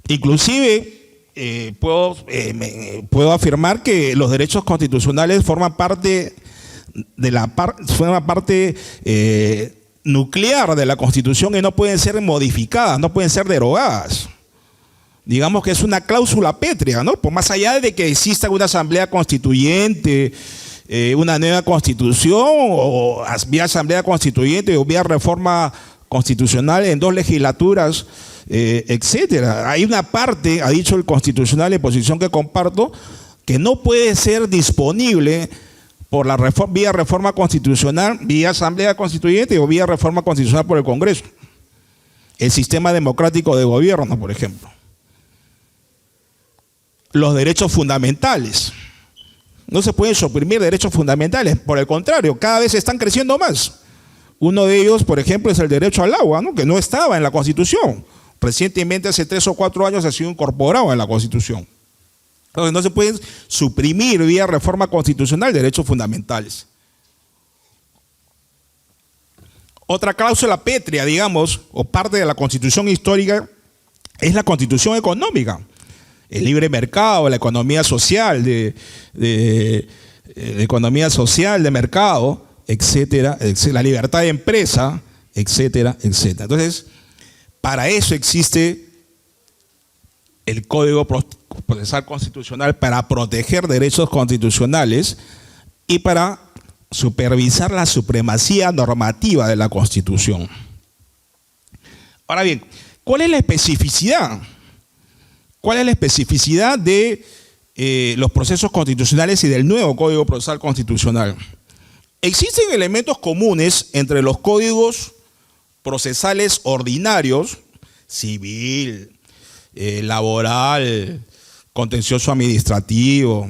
Inclusive puedo afirmar que los derechos constitucionales forman parte nuclear de la Constitución y no pueden ser modificadas, no pueden ser derogadas. Digamos que es una cláusula pétrea, ¿no? Por más allá de que exista una asamblea constituyente, una nueva constitución, o vía asamblea constituyente o vía reforma constitucional en 2 legislaturas, etcétera. Hay una parte, ha dicho el Constitucional en posición que comparto, que no puede ser disponible por la vía reforma constitucional, vía asamblea constituyente o vía reforma constitucional por el Congreso. El sistema democrático de gobierno, por ejemplo. Los derechos fundamentales. No se pueden suprimir derechos fundamentales, por el contrario, cada vez están creciendo más. Uno de ellos, por ejemplo, es el derecho al agua, ¿no? Que no estaba en la Constitución. Recientemente, hace 3 o 4 años, ha sido incorporado en la Constitución. Entonces, no se pueden suprimir vía reforma constitucional derechos fundamentales. Otra cláusula pétrea, digamos, o parte de la Constitución histórica, es la Constitución económica. El libre mercado, la economía social, economía social de mercado, etcétera, etcétera, la libertad de empresa, etcétera, etcétera. Entonces, para eso existe el Código Procesal Constitucional para proteger derechos constitucionales y para supervisar la supremacía normativa de la Constitución. Ahora bien, ¿cuál es la especificidad? ¿Cuál es la especificidad de los procesos constitucionales y del nuevo Código Procesal Constitucional? Existen elementos comunes entre los códigos procesales ordinarios, civil, laboral, contencioso administrativo,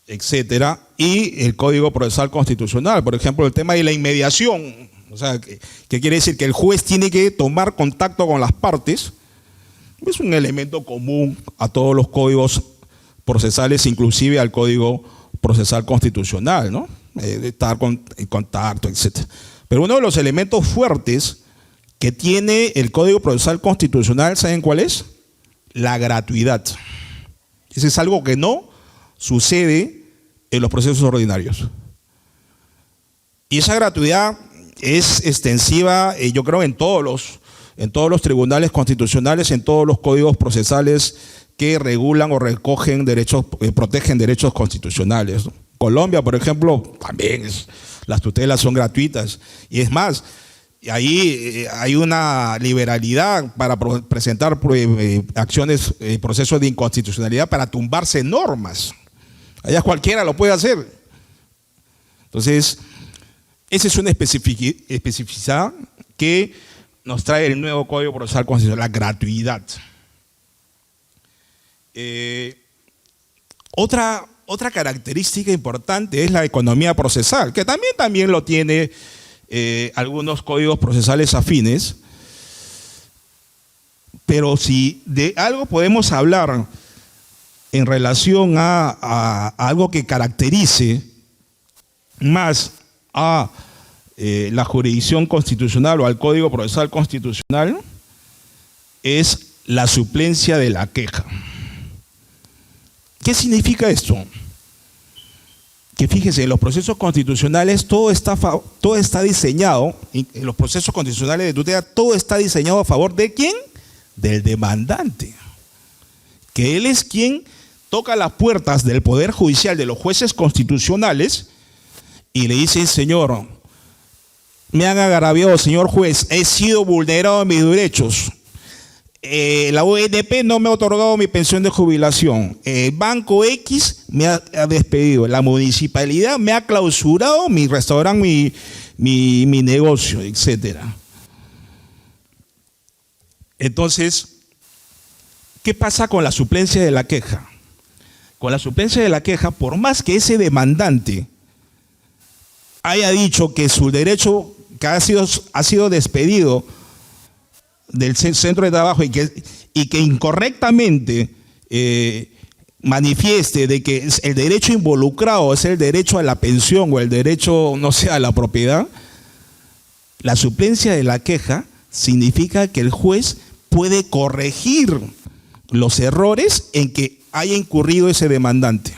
etcétera, y el Código Procesal Constitucional. Por ejemplo, el tema de la inmediación. O sea, ¿qué quiere decir? Que el juez tiene que tomar contacto con las partes. Es un elemento común a todos los códigos procesales, inclusive al Código Procesal Constitucional, ¿no? Estar en contacto, etc. Pero uno de los elementos fuertes que tiene el Código Procesal Constitucional, ¿saben cuál es? La gratuidad. Ese es algo que no sucede en los procesos ordinarios. Y esa gratuidad es extensiva, yo creo, en todos los tribunales constitucionales, en todos los códigos procesales que regulan o recogen derechos, protegen derechos constitucionales, ¿no? Colombia, por ejemplo, también las tutelas son gratuitas. Y es más, ahí hay una liberalidad para presentar acciones, procesos de inconstitucionalidad para tumbarse normas. Allá cualquiera lo puede hacer. Entonces, esa es una especificidad que nos trae el nuevo Código Procesal Constitucional, la gratuidad. Otra característica importante es la economía procesal, que también lo tiene algunos códigos procesales afines. Pero si de algo podemos hablar en relación a algo que caracterice más a la jurisdicción constitucional o al Código Procesal Constitucional, es la suplencia de la queja. ¿Qué significa esto? Que fíjese, en los procesos constitucionales todo está diseñado, en los procesos constitucionales de tutela, todo está diseñado a favor ¿de quién? Del demandante. Que él es quien toca las puertas del Poder Judicial, de los jueces constitucionales, y le dice: señor, me han agraviado, señor juez, he sido vulnerado en mis derechos. La ONP no me ha otorgado mi pensión de jubilación. El Banco X me ha despedido. La municipalidad me ha clausurado mi restaurante, mi negocio, etcétera. Entonces, ¿qué pasa con la suplencia de la queja? Con la suplencia de la queja, por más que ese demandante haya dicho que su derecho que ha sido despedido del centro de trabajo y que incorrectamente manifieste de que el derecho involucrado es el derecho a la pensión o el derecho, no sé, a la propiedad, la suplencia de la queja significa que el juez puede corregir los errores en que haya incurrido ese demandante.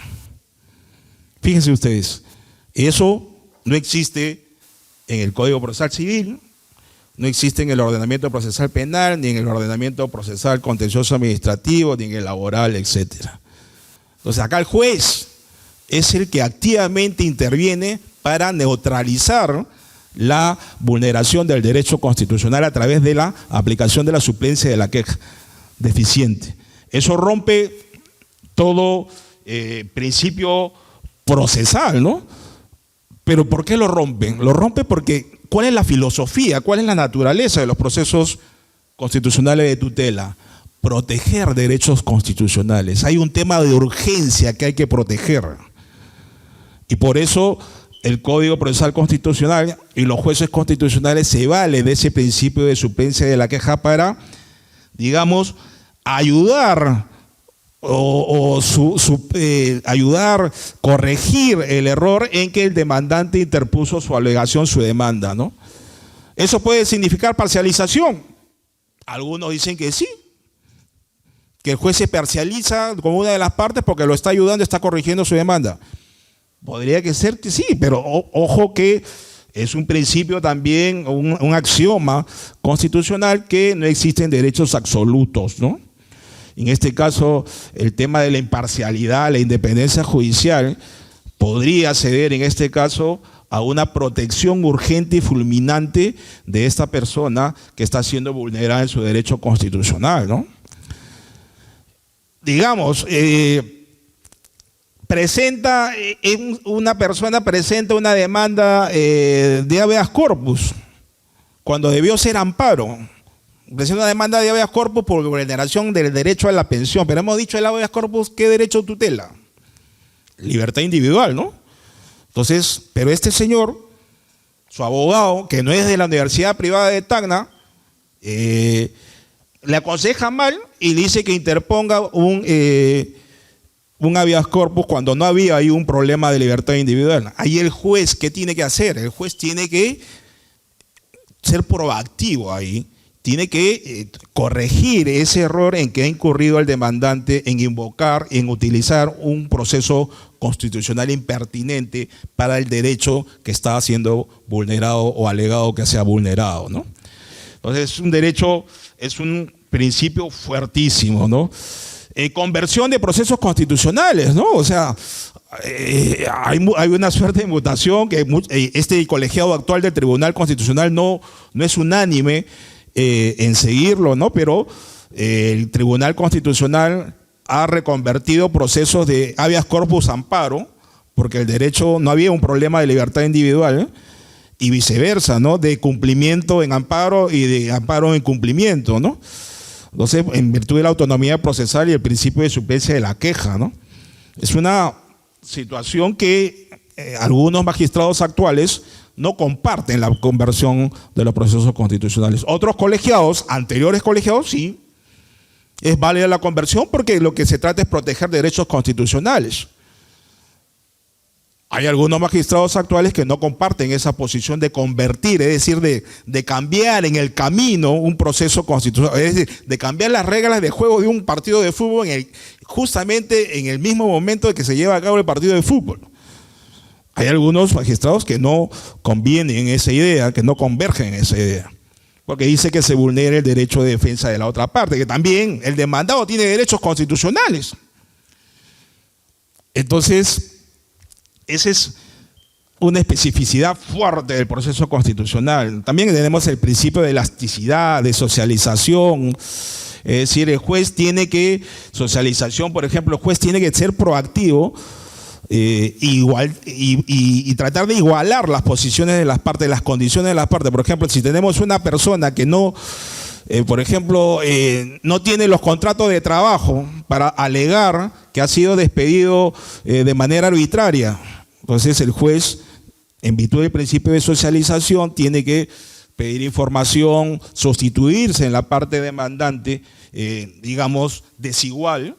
Fíjense ustedes, eso no existe en el Código Procesal Civil, no existe en el ordenamiento procesal penal, ni en el ordenamiento procesal contencioso administrativo, ni en el laboral, etc. Entonces acá el juez es el que activamente interviene para neutralizar la vulneración del derecho constitucional a través de la aplicación de la suplencia de la queja deficiente. Eso rompe todo principio procesal, ¿no? Pero ¿por qué lo rompen? Lo rompen porque ¿cuál es la filosofía? ¿Cuál es la naturaleza de los procesos constitucionales de tutela? Proteger derechos constitucionales. Hay un tema de urgencia que hay que proteger. Y por eso el Código Procesal Constitucional y los jueces constitucionales se valen de ese principio de suplencia de la queja para, digamos, ayudar ayudar, corregir el error en que el demandante interpuso su alegación, su demanda, ¿no? Eso puede significar parcialización. Algunos dicen que sí, que el juez se parcializa como una de las partes porque lo está ayudando, está corrigiendo su demanda. Podría que ser que sí, pero ojo que Es un principio también, un axioma constitucional que no existen derechos absolutos, ¿no? En este caso, el tema de la imparcialidad, la independencia judicial, podría ceder en este caso a una protección urgente y fulminante de esta persona que está siendo vulnerada en su derecho constitucional, ¿no? Digamos, una persona presenta una demanda de habeas corpus cuando debió ser amparo. Presenta una demanda de habeas corpus por vulneración del derecho a la pensión, pero hemos dicho el habeas corpus, ¿qué derecho tutela? Libertad individual, ¿no? Entonces, pero este señor, su abogado, que no es de la Universidad Privada de Tacna, le aconseja mal y dice que interponga un habeas corpus cuando no había ahí un problema de libertad individual. Ahí el juez, ¿qué tiene que hacer? El juez tiene que ser proactivo ahí, tiene que corregir ese error en que ha incurrido el demandante en invocar, en utilizar un proceso constitucional impertinente para el derecho que está siendo vulnerado o alegado que sea vulnerado, ¿no? Entonces, es un derecho, es un principio fuertísimo, ¿no? Conversión de procesos constitucionales, ¿no? O sea, hay una suerte de mutación que este colegiado actual del Tribunal Constitucional no es unánime en seguirlo, ¿no? Pero el Tribunal Constitucional ha reconvertido procesos de habeas corpus amparo, porque el derecho no había un problema de libertad individual, y viceversa, ¿no? De cumplimiento en amparo y de amparo en cumplimiento, ¿no? Entonces, en virtud de la autonomía procesal y el principio de suplencia de la queja, ¿no? Es una situación que algunos magistrados actuales no comparten la conversión de los procesos constitucionales. Otros colegiados, anteriores colegiados, sí, es válida la conversión porque lo que se trata es proteger derechos constitucionales. Hay algunos magistrados actuales que no comparten esa posición de convertir, es decir, de cambiar en el camino un proceso constitucional, es decir, de cambiar las reglas de juego de un partido de fútbol justamente en el mismo momento de que se lleva a cabo el partido de fútbol. Hay algunos magistrados que no convienen en esa idea, que no convergen en esa idea, porque dice que se vulnera el derecho de defensa de la otra parte, que también el demandado tiene derechos constitucionales. Entonces, esa es una especificidad fuerte del proceso constitucional. También tenemos el principio de elasticidad, de socialización. Es decir, el juez tiene que, socialización, por ejemplo, el juez tiene que ser proactivo y tratar de igualar las posiciones de las partes, las condiciones de las partes. Por ejemplo, si tenemos una persona que no, por ejemplo, no tiene los contratos de trabajo para alegar que ha sido despedido de manera arbitraria, entonces el juez, en virtud del principio de socialización, tiene que pedir información, sustituirse en la parte demandante, digamos, desigual,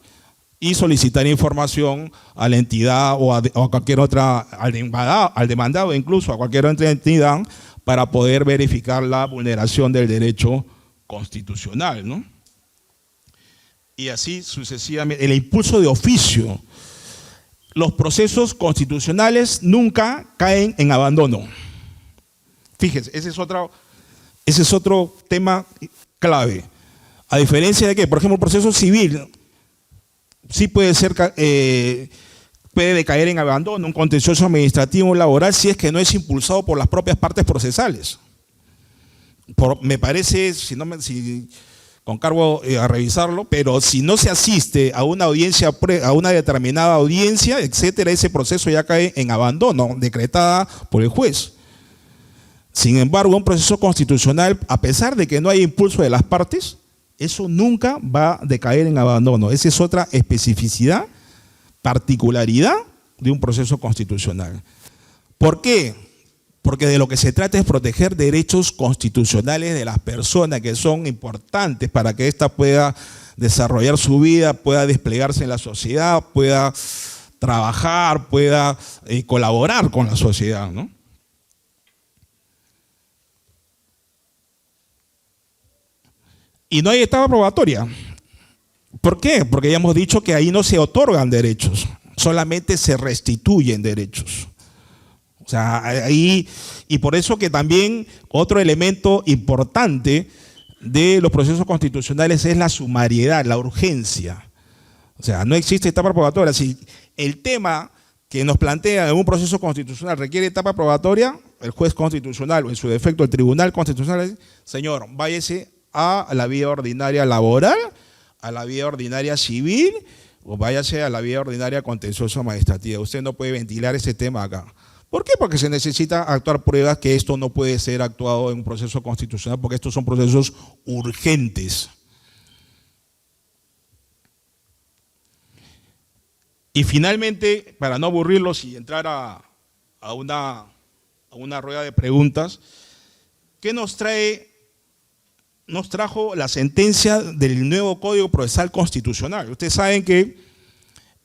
y solicitar información a la entidad o a cualquier otra, al demandado incluso, a cualquier otra entidad, para poder verificar la vulneración del derecho constitucional, ¿no? Y así sucesivamente. El impulso de oficio. Los procesos constitucionales nunca caen en abandono. Fíjense, ese es otro tema clave. A diferencia de que, por ejemplo, el proceso civil sí puede decaer en abandono, un contencioso administrativo o laboral, si es que no es impulsado por las propias partes procesales. Me parece, con cargo a revisarlo, pero si no se asiste a una audiencia, a una determinada audiencia, etcétera, ese proceso ya cae en abandono, decretada por el juez. Sin embargo, un proceso constitucional, a pesar de que no hay impulso de las partes, eso nunca va a decaer en abandono. Esa es otra especificidad, particularidad de un proceso constitucional. ¿Por qué? Porque de lo que se trata es proteger derechos constitucionales de las personas, que son importantes para que ésta pueda desarrollar su vida, pueda desplegarse en la sociedad, pueda trabajar, pueda colaborar con la sociedad, ¿no? Y no hay etapa probatoria. ¿Por qué? Porque ya hemos dicho que ahí no se otorgan derechos, solamente se restituyen derechos. O sea, ahí, y por eso que también otro elemento importante de los procesos constitucionales es la sumariedad, la urgencia. O sea, no existe etapa probatoria. Si el tema que nos plantea en un proceso constitucional requiere etapa probatoria, el juez constitucional o en su defecto el tribunal constitucional dice, señor, váyase a la vía ordinaria laboral, a la vía ordinaria civil o váyase a la vía ordinaria contencioso administrativa. Usted no puede ventilar ese tema acá. ¿Por qué? Porque se necesita actuar pruebas que esto no puede ser actuado en un proceso constitucional porque estos son procesos urgentes. Y finalmente, para no aburrirlos y entrar a una rueda de preguntas, ¿qué nos trae? Nos trajo la sentencia del nuevo Código Procesal Constitucional. Ustedes saben que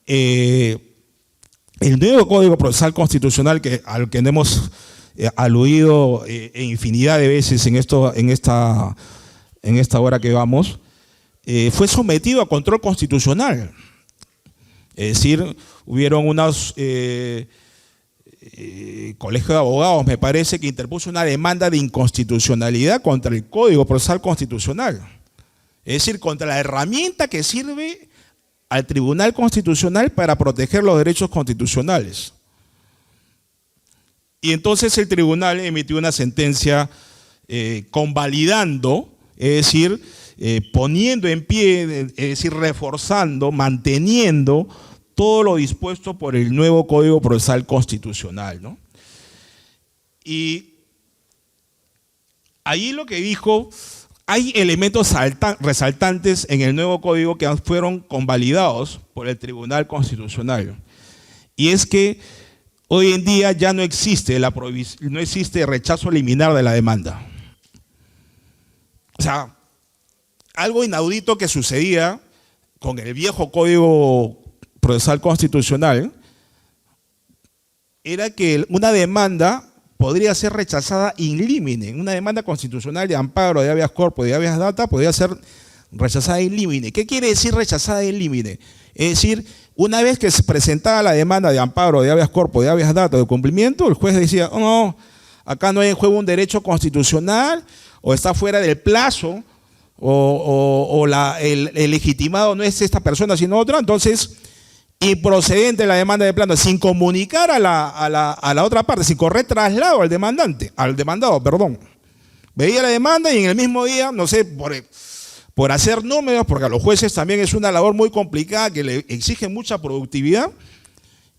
el nuevo Código Procesal Constitucional, al que hemos aludido infinidad de veces en esta hora que vamos, fue sometido a control constitucional. Es decir, hubieron unos colegios de abogados, me parece, que interpuso una demanda de inconstitucionalidad contra el Código Procesal Constitucional. Es decir, contra la herramienta que sirve al Tribunal Constitucional para proteger los derechos constitucionales. Y entonces el tribunal emitió una sentencia convalidando, es decir, poniendo en pie, es decir, reforzando, manteniendo todo lo dispuesto por el nuevo Código Procesal Constitucional, ¿no? Y ahí lo que dijo, hay elementos resaltantes en el nuevo código que fueron convalidados por el Tribunal Constitucional. Y es que hoy en día ya no existe no existe rechazo liminar de la demanda. O sea, algo inaudito que sucedía con el viejo Código Procesal Constitucional era que una demanda podría ser rechazada in limine. Una demanda constitucional de amparo, de habeas corpus, de habeas data, podría ser rechazada in limine. ¿Qué quiere decir rechazada in limine? Es decir, una vez que se presentaba la demanda de amparo, de habeas corpus, de habeas data, de cumplimiento, el juez decía, oh, no, acá no hay en juego un derecho constitucional, o está fuera del plazo, o el legitimado no es esta persona sino otra, entonces improcedente la demanda de plano, sin comunicar a la otra parte, sin correr traslado al demandado, perdón. Veía la demanda y en el mismo día, no sé, por hacer números, porque a los jueces también es una labor muy complicada que le exige mucha productividad,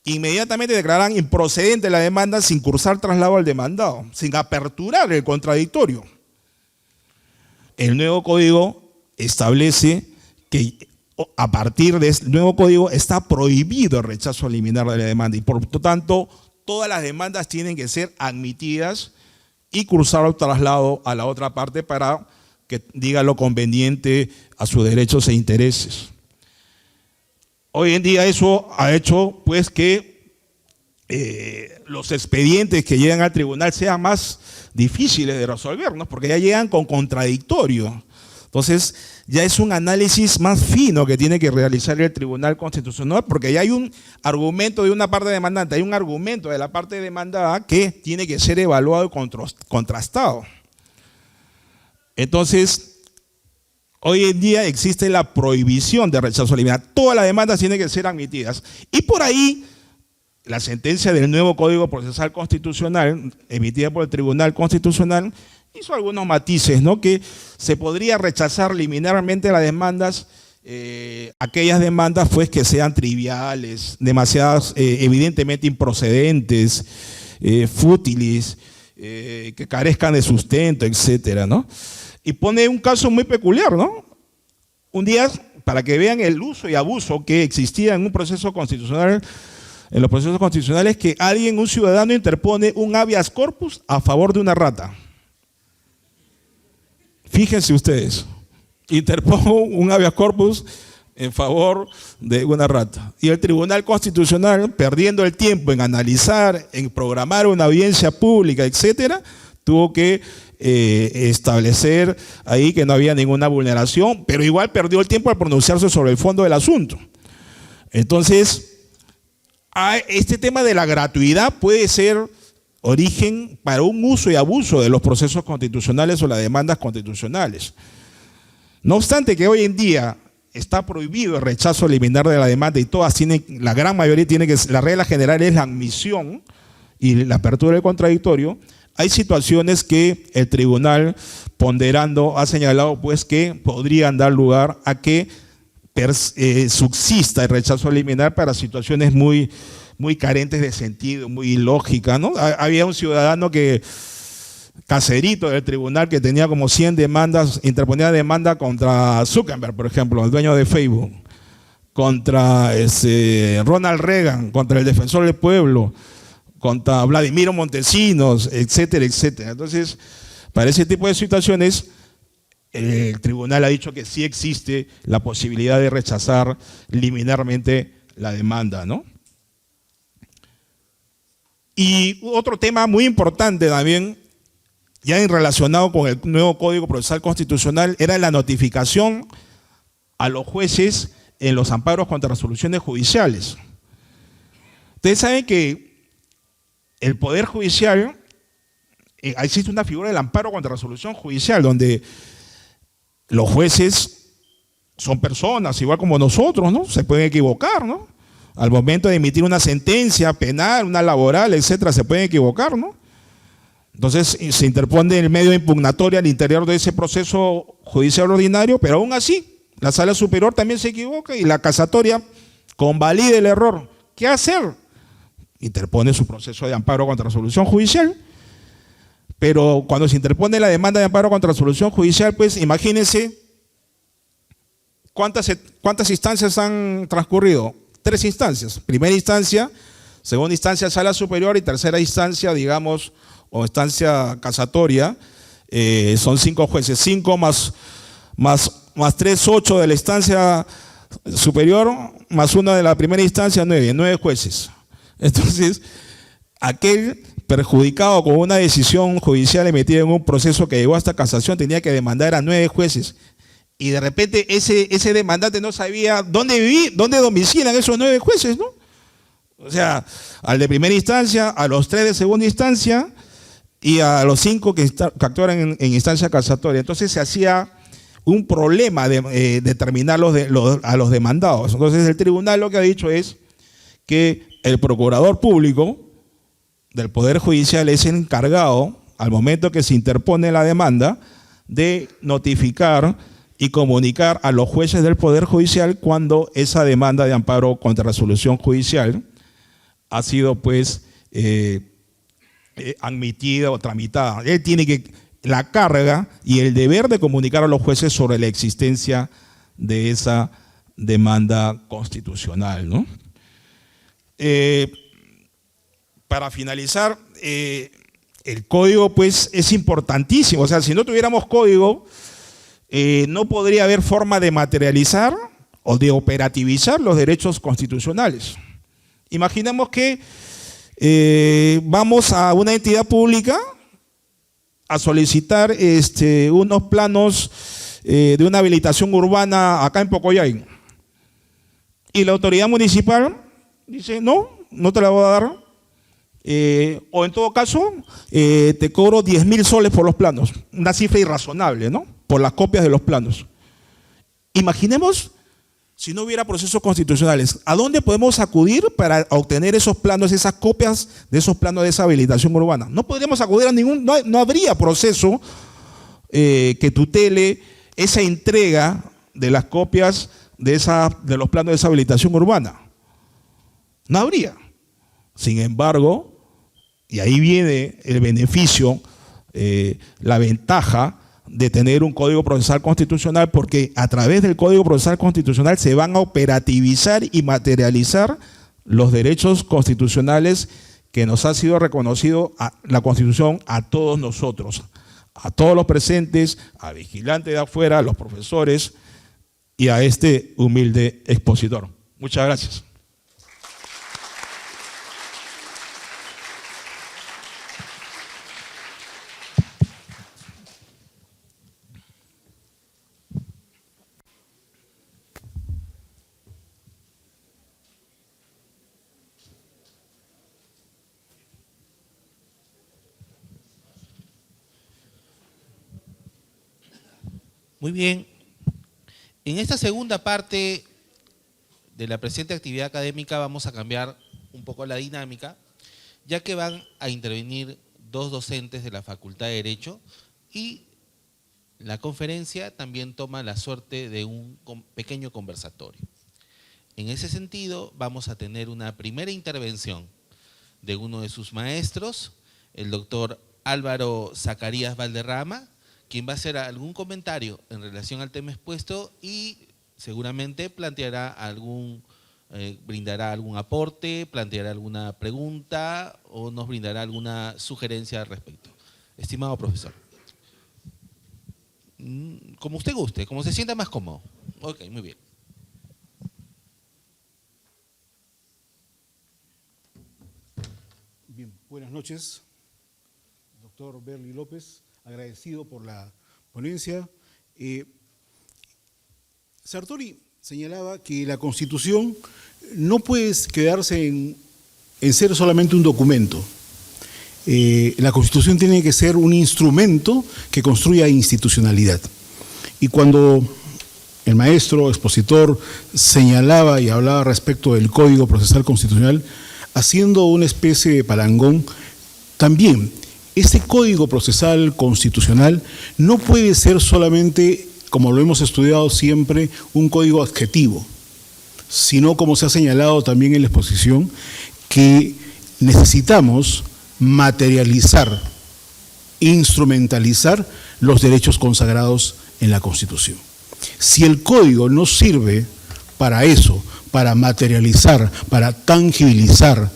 inmediatamente declararan improcedente la demanda sin cursar traslado al demandado, sin aperturar el contradictorio. El nuevo código establece que a partir de este nuevo código está prohibido el rechazo liminar de la demanda y por lo tanto todas las demandas tienen que ser admitidas y cursar el traslado a la otra parte para que diga lo conveniente a sus derechos e intereses. Hoy en día eso ha hecho pues que los expedientes que llegan al tribunal sean más difíciles de resolver, ¿no? Porque ya llegan con contradictorio. Entonces, ya es un análisis más fino que tiene que realizar el Tribunal Constitucional, porque ya hay un argumento de una parte demandante, hay un argumento de la parte demandada que tiene que ser evaluado y contrastado. Entonces, hoy en día existe la prohibición de rechazo liminar. Todas las demandas tienen que ser admitidas. Y por ahí, la sentencia del nuevo Código Procesal Constitucional, emitida por el Tribunal Constitucional, hizo algunos matices, ¿no? Que se podría rechazar liminarmente las demandas, aquellas demandas pues que sean triviales, demasiadas, evidentemente improcedentes, fútiles, que carezcan de sustento, etcétera, ¿no? Y pone un caso muy peculiar, ¿no? Un día, para que vean el uso y abuso que existía en un proceso constitucional, en los procesos constitucionales, que un ciudadano interpone un habeas corpus a favor de una rata. Fíjense ustedes, interpongo un habeas corpus en favor de una rata. Y el Tribunal Constitucional, perdiendo el tiempo en analizar, en programar una audiencia pública, etcétera, tuvo que establecer ahí que no había ninguna vulneración, pero igual perdió el tiempo al pronunciarse sobre el fondo del asunto. Entonces, este tema de la gratuidad puede ser origen para un uso y abuso de los procesos constitucionales o las demandas constitucionales. No obstante que hoy en día está prohibido el rechazo liminar de la demanda y todas tienen, la gran mayoría tiene que, la regla general es la admisión y la apertura del contradictorio. Hay situaciones que el tribunal, ponderando, ha señalado pues que podrían dar lugar a que subsista el rechazo liminar para situaciones muy carentes de sentido, muy ilógicas, ¿no? Había un ciudadano que, caserito del tribunal, que tenía como 100 demandas, interponía demanda contra Zuckerberg, por ejemplo, el dueño de Facebook, contra Ronald Reagan, contra el defensor del pueblo, contra Vladimiro Montesinos, etcétera, etcétera. Entonces, para ese tipo de situaciones, el tribunal ha dicho que sí existe la posibilidad de rechazar liminarmente la demanda, ¿no? Y otro tema muy importante también, ya relacionado con el nuevo Código Procesal Constitucional, era la notificación a los jueces en los amparos contra resoluciones judiciales. Ustedes saben que el Poder Judicial, existe una figura del amparo contra resolución judicial, donde los jueces son personas, igual como nosotros, ¿no? Se pueden equivocar, ¿no? Al momento de emitir una sentencia penal, una laboral, etcétera, se pueden equivocar, ¿no? Entonces se interpone el medio impugnatorio al interior de ese proceso judicial ordinario, pero aún así la Sala Superior también se equivoca y la casatoria convalida el error. ¿Qué hacer? Interpone su proceso de amparo contra resolución judicial. Pero cuando se interpone la demanda de amparo contra resolución judicial, pues imagínense cuántas instancias han transcurrido. 3 instancias. Primera instancia, segunda instancia, Sala Superior, y tercera instancia, digamos, o instancia casatoria, son 5 jueces, 5 más 3, 8 de la instancia superior, más 1 de la primera instancia, 9 jueces. Entonces, aquel perjudicado con una decisión judicial emitida en un proceso que llegó hasta casación tenía que demandar a 9 jueces. Y de repente ese demandante no sabía dónde domicilian esos 9 jueces, ¿no? O sea, al de primera instancia, a los 3 de segunda instancia y a los 5 que actuaron en instancia casatoria. Entonces se hacía un problema de determinar a los demandados. Entonces el tribunal lo que ha dicho es que el procurador público del Poder Judicial es el encargado, al momento que se interpone la demanda, de notificar y comunicar a los jueces del Poder Judicial cuando esa demanda de amparo contra resolución judicial ha sido pues admitida o tramitada. Él tiene la carga y el deber de comunicar a los jueces sobre la existencia de esa demanda constitucional, ¿no? Para finalizar, el código pues es importantísimo. O sea, si no tuviéramos código, no podría haber forma de materializar o de operativizar los derechos constitucionales. Imaginemos que vamos a una entidad pública a solicitar unos planos de una habilitación urbana acá en Pocoyay. Y la autoridad municipal dice, no te la voy a dar. O en todo caso, te cobro 10.000 soles por los planos. Una cifra irrazonable, ¿no? Por las copias de los planos. Imaginemos si no hubiera procesos constitucionales. ¿A dónde podemos acudir para obtener esos planos, esas copias de esos planos de esa habilitación urbana? No podríamos acudir a no habría proceso que tutele esa entrega de las copias de los planos de esa habilitación urbana. No habría. Sin embargo, y ahí viene el beneficio, la ventaja de tener un Código Procesal Constitucional, porque a través del Código Procesal Constitucional se van a operativizar y materializar los derechos constitucionales que nos ha sido reconocido la Constitución a todos nosotros, a todos los presentes, a vigilantes de afuera, a los profesores y a este humilde expositor. Muchas gracias. Muy bien. En esta segunda parte de la presente actividad académica vamos a cambiar un poco la dinámica, ya que van a intervenir dos docentes de la Facultad de Derecho y la conferencia también toma la suerte de un pequeño conversatorio. En ese sentido, vamos a tener una primera intervención de uno de sus maestros, el doctor Álvaro Zacarías Valderrama, quien va a hacer algún comentario en relación al tema expuesto y seguramente planteará brindará algún aporte, planteará alguna pregunta o nos brindará alguna sugerencia al respecto. Estimado profesor. Como usted guste, como se sienta más cómodo. Ok, muy bien. Bien, buenas noches, doctor Berli López, agradecido por la ponencia. Sartori señalaba que la Constitución no puede quedarse en ser solamente un documento. La Constitución tiene que ser un instrumento que construya institucionalidad. Y cuando el maestro expositor señalaba y hablaba respecto del Código Procesal Constitucional, haciendo una especie de parangón, también este Código Procesal Constitucional no puede ser solamente, como lo hemos estudiado siempre, un código adjetivo, sino, como se ha señalado también en la exposición, que necesitamos materializar, instrumentalizar los derechos consagrados en la Constitución. Si el código no sirve para eso, para materializar, para tangibilizar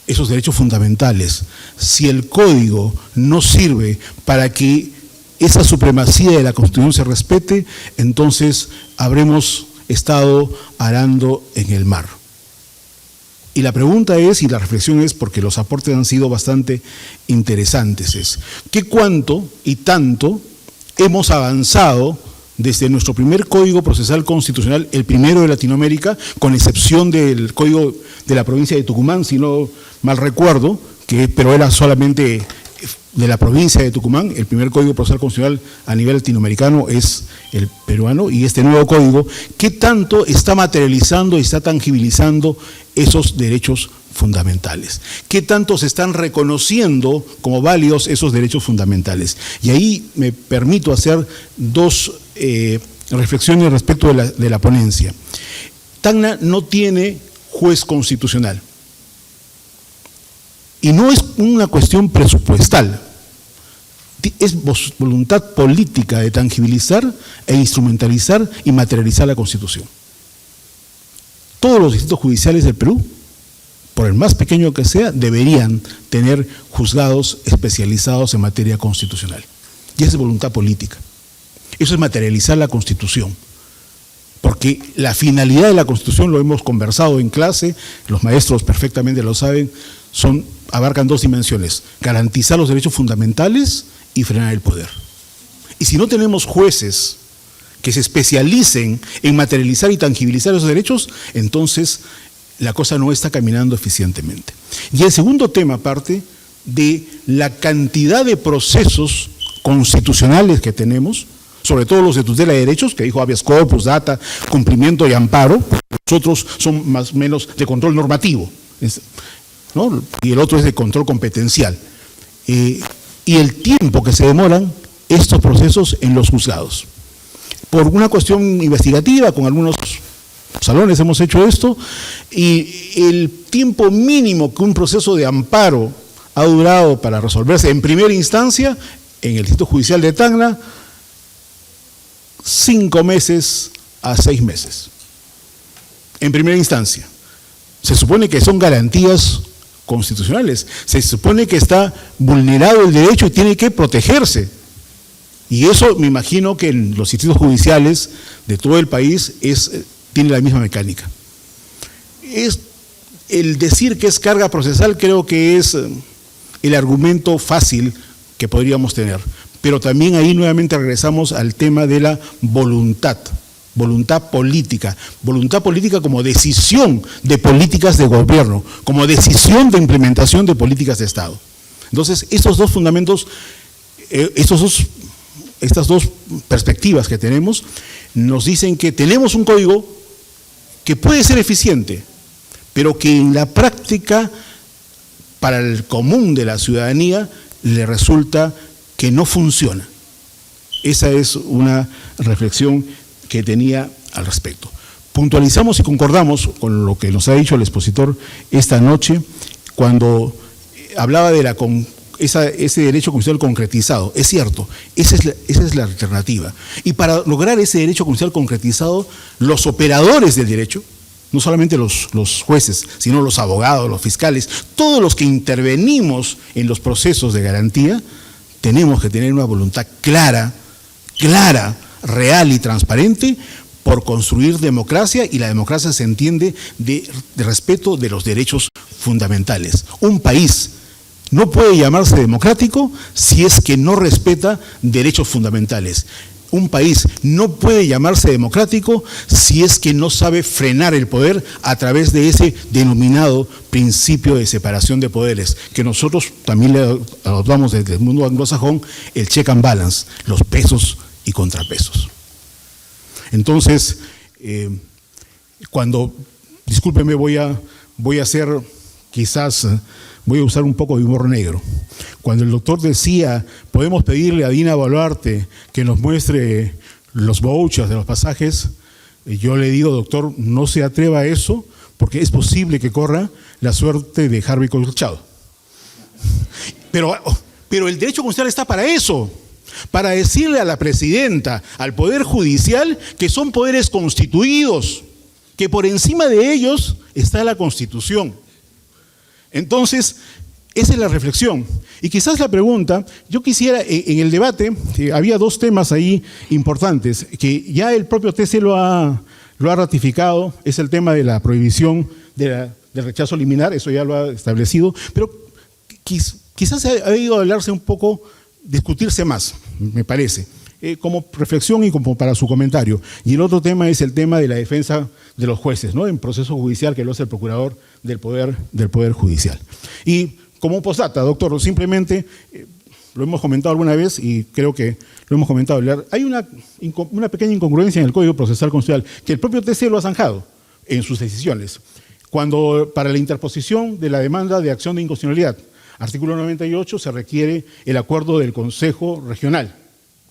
esos derechos fundamentales, si el código no sirve para que esa supremacía de la Constitución se respete, entonces habremos estado arando en el mar. Y la pregunta es, y la reflexión es, porque los aportes han sido bastante interesantes, es ¿qué cuánto y tanto hemos avanzado desde nuestro primer Código Procesal Constitucional, el primero de Latinoamérica, con excepción del Código de la provincia de Tucumán, si no mal recuerdo, pero era solamente de la provincia de Tucumán? El primer Código Procesal Constitucional a nivel latinoamericano es el peruano, y este nuevo código, ¿qué tanto está materializando y está tangibilizando esos derechos fundamentales? ¿Qué tanto se están reconociendo como válidos esos derechos fundamentales? Y ahí me permito hacer dos reflexiones respecto de la ponencia. Tacna no tiene juez constitucional. Y no es una cuestión presupuestal, es voluntad política de tangibilizar e instrumentalizar y materializar la Constitución. Todos los distritos judiciales del Perú, por el más pequeño que sea, deberían tener juzgados especializados en materia constitucional. Y esa es voluntad política. Eso es materializar la Constitución. Porque la finalidad de la Constitución, lo hemos conversado en clase, los maestros perfectamente lo saben, abarcan dos dimensiones: garantizar los derechos fundamentales y frenar el poder. Y si no tenemos jueces que se especialicen en materializar y tangibilizar esos derechos, entonces la cosa no está caminando eficientemente. Y el segundo tema parte de la cantidad de procesos constitucionales que tenemos, sobre todo los de tutela de derechos, que dijo habeas corpus, data, cumplimiento y amparo. Los otros son más o menos de control normativo, ¿no? Y el otro es de control competencial. Y el tiempo que se demoran estos procesos en los juzgados. Por una cuestión investigativa, con algunos salones hemos hecho esto, y el tiempo mínimo que un proceso de amparo ha durado para resolverse en primera instancia, en el Distrito Judicial de Tacna, 5 meses a 6 meses. En primera instancia. Se supone que son garantías constitucionales, se supone que está vulnerado el derecho y tiene que protegerse. Y eso me imagino que en los distritos judiciales de todo el país tiene la misma mecánica. El decir que es carga procesal creo que es el argumento fácil que podríamos tener. Pero también ahí nuevamente regresamos al tema de la voluntad política como decisión de políticas de gobierno, como decisión de implementación de políticas de Estado. Entonces, estos dos fundamentos, estos dos estas dos perspectivas que tenemos nos dicen que tenemos un código que puede ser eficiente, pero que en la práctica, para el común de la ciudadanía, le resulta que no funciona. Esa es una reflexión que tenía al respecto. Puntualizamos y concordamos con lo que nos ha dicho el expositor esta noche cuando hablaba de ese derecho constitucional concretizado. Es cierto, esa es la alternativa. Y para lograr ese derecho constitucional concretizado, los operadores del derecho, no solamente los jueces, sino los abogados, los fiscales, todos los que intervenimos en los procesos de garantía, tenemos que tener una voluntad clara, real y transparente por construir democracia, y la democracia se entiende de respeto de los derechos fundamentales. Un país no puede llamarse democrático si es que no respeta derechos fundamentales. Un país no puede llamarse democrático si es que no sabe frenar el poder a través de ese denominado principio de separación de poderes, que nosotros también le adoptamos desde el mundo anglosajón, el check and balance, los pesos y contrapesos. Entonces, discúlpeme, voy a hacer, quizás, voy a usar un poco de humor negro. Cuando el doctor decía, podemos pedirle a Dina Boluarte que nos muestre los vouchers de los pasajes, yo le digo, doctor, no se atreva a eso, porque es posible que corra la suerte de Harvey Colchado. Pero el derecho constitucional está para eso, para decirle a la presidenta, al Poder Judicial, que son poderes constituidos, que por encima de ellos está la Constitución. Entonces, esa es la reflexión. Y quizás la pregunta, yo quisiera, en el debate, había dos temas ahí importantes, que ya el propio TC lo ha ratificado, es el tema de la prohibición del rechazo liminar, eso ya lo ha establecido, pero quizás ha debido hablarse un poco, discutirse más, me parece, como reflexión y como para su comentario. Y el otro tema es el tema de la defensa de los jueces, ¿no?, en proceso judicial, que lo hace el procurador del Poder Judicial. Y como postdata, doctor, simplemente, lo hemos comentado alguna vez y creo que lo hemos comentado, hay una pequeña incongruencia en el Código Procesal Constitucional, que el propio TC lo ha zanjado en sus decisiones. Cuando para la interposición de la demanda de acción de inconstitucionalidad, artículo 98, se requiere el acuerdo del Consejo Regional,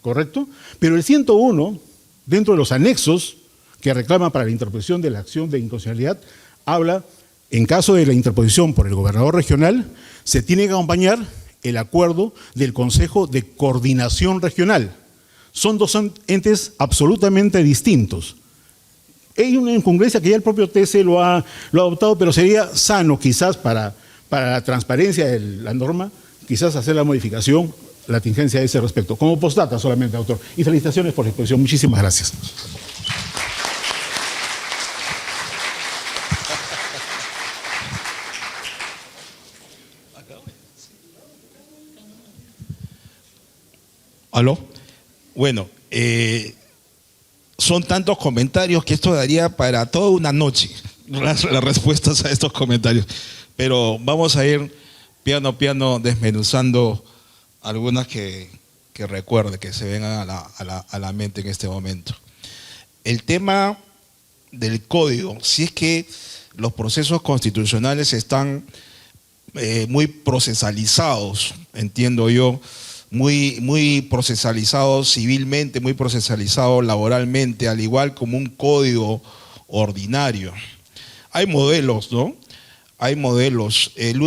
¿correcto? Pero el 101, dentro de los anexos que reclama para la interposición de la acción de inconstitucionalidad, habla, en caso de la interposición por el gobernador regional, se tiene que acompañar el acuerdo del Consejo de Coordinación Regional. Son dos entes absolutamente distintos. Hay una incongruencia que ya el propio TC lo ha adoptado, pero sería sano quizás para la transparencia de la norma, quizás hacer la modificación, la tingencia a ese respecto. Como postdata solamente, doctor. Y felicitaciones por la exposición. Muchísimas gracias. ¿Aló? Bueno, son tantos comentarios que esto daría para toda una noche, las respuestas a estos comentarios. Pero vamos a ir piano a piano desmenuzando algunas que recuerde, que se vengan a la mente en este momento. El tema del código, si es que los procesos constitucionales están muy procesalizados, entiendo yo, muy procesalizados civilmente, muy procesalizados laboralmente, al igual como un código ordinario. Hay modelos, ¿no? Hay modelos. El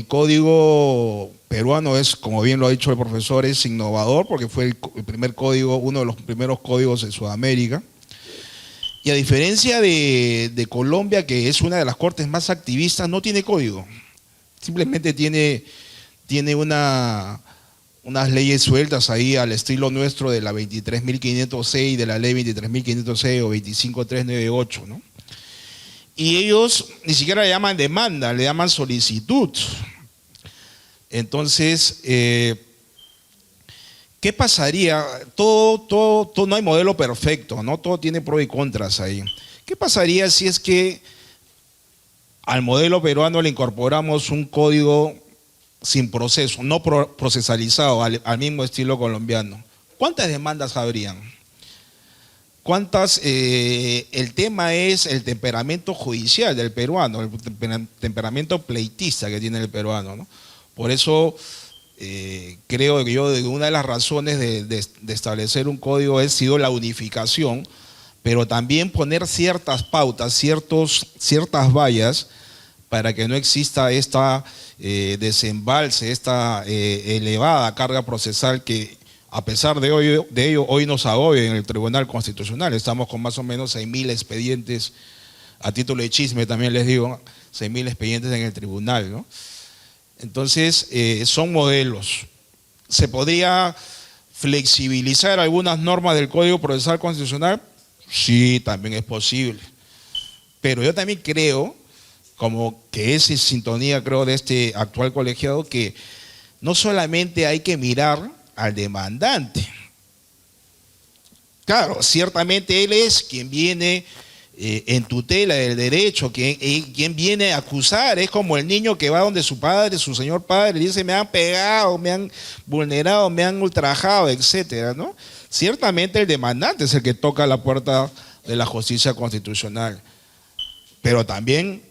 código peruano es, como bien lo ha dicho el profesor, es innovador porque fue el primer código, uno de los primeros códigos en Sudamérica. Y a diferencia de Colombia, que es una de las cortes más activistas, no tiene código. Simplemente tiene unas leyes sueltas ahí al estilo nuestro de la 23.506 y de la ley 23.506 o 25.398, ¿no? Y ellos ni siquiera le llaman demanda, le llaman solicitud. Entonces, ¿qué pasaría? Todo no hay modelo perfecto, ¿no? Todo tiene pros y contras ahí. ¿Qué pasaría si es que al modelo peruano le incorporamos un código sin proceso, no procesalizado, al mismo estilo colombiano? ¿cuántas demandas habrían? ¿Cuántas? El tema es el temperamento judicial del peruano, el temperamento pleitista que tiene el peruano, ¿no? Por eso creo que yo, una de las razones de establecer un código ha sido la unificación, pero también poner ciertas pautas, ciertas vallas, para que no exista esta desembalse, esta elevada carga procesal que, a pesar de ello, hoy nos agobia en el Tribunal Constitucional. Estamos con más o menos 6.000 expedientes, a título de chisme también les digo, 6.000 expedientes en el tribunal, ¿no? Entonces, son modelos. ¿Se podría flexibilizar algunas normas del Código Procesal Constitucional? Sí, también es posible. Pero yo también creo, como que es en sintonía, creo, de este actual colegiado, que no solamente hay que mirar al demandante. Claro, ciertamente él es quien viene en tutela del derecho, quien viene a acusar, es como el niño que va donde su padre, su señor padre, y dice: me han pegado, me han vulnerado, me han ultrajado, etcétera, ¿no? Ciertamente el demandante es el que toca la puerta de la justicia constitucional, pero también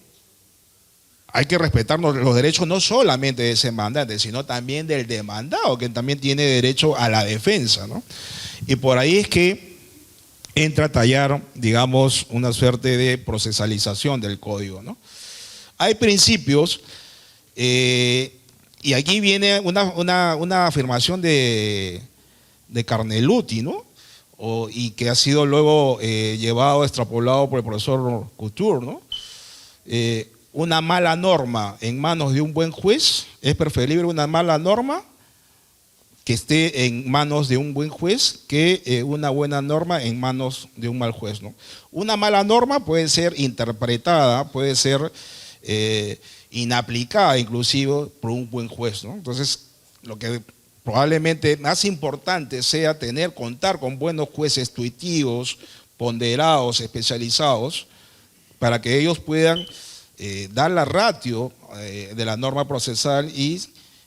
hay que respetar los derechos no solamente de ese demandante, sino también del demandado, que también tiene derecho a la defensa, ¿no? Y por ahí es que entra a tallar, digamos, una suerte de procesalización del código, ¿no? Hay principios, y aquí viene una afirmación de Carneluti, ¿no? Y que ha sido luego llevado, extrapolado por el profesor Couture, ¿no? Una mala norma en manos de un buen juez, es preferible una mala norma que esté en manos de un buen juez que una buena norma en manos de un mal juez, ¿no? Una mala norma puede ser interpretada, puede ser inaplicada inclusive por un buen juez, ¿no? Entonces, lo que probablemente más importante sea contar con buenos jueces tuitivos, ponderados, especializados, para que ellos puedan dar la ratio de la norma procesal y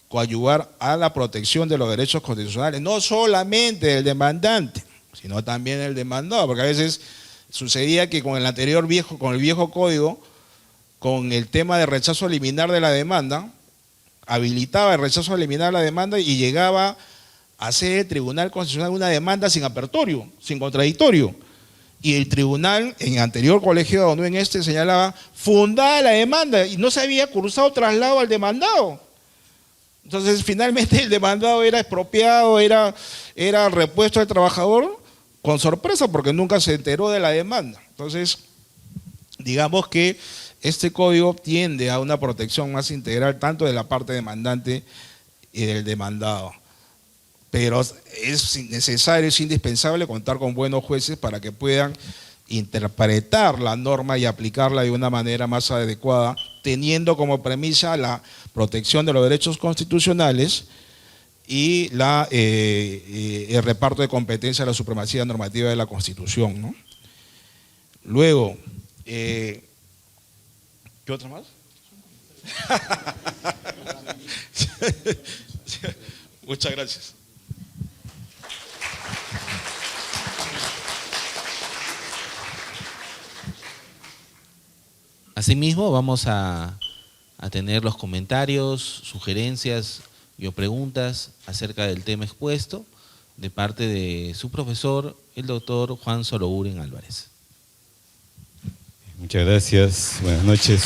coadyuvar a la protección de los derechos constitucionales, no solamente del demandante, sino también del demandado, porque a veces sucedía que con el viejo código, con el tema de rechazo liminar de la demanda, habilitaba el rechazo liminar de la demanda y llegaba a hacer el Tribunal Constitucional una demanda sin apertorio, sin contradictorio. Y el tribunal, en anterior colegiado, no en este, señalaba fundada la demanda y no se había cursado traslado al demandado. Entonces, finalmente el demandado era expropiado, era repuesto al trabajador con sorpresa porque nunca se enteró de la demanda. Entonces, digamos que este código tiende a una protección más integral tanto de la parte demandante y del demandado. Pero es necesario, es indispensable contar con buenos jueces para que puedan interpretar la norma y aplicarla de una manera más adecuada, teniendo como premisa la protección de los derechos constitucionales y el reparto de competencia de la supremacía normativa de la Constitución, ¿no? Luego, ¿qué otra más? Muchas gracias. Asimismo, vamos a tener los comentarios, sugerencias y o preguntas acerca del tema expuesto de parte de su profesor, el doctor Juan Soroburen Álvarez. Muchas gracias, buenas noches.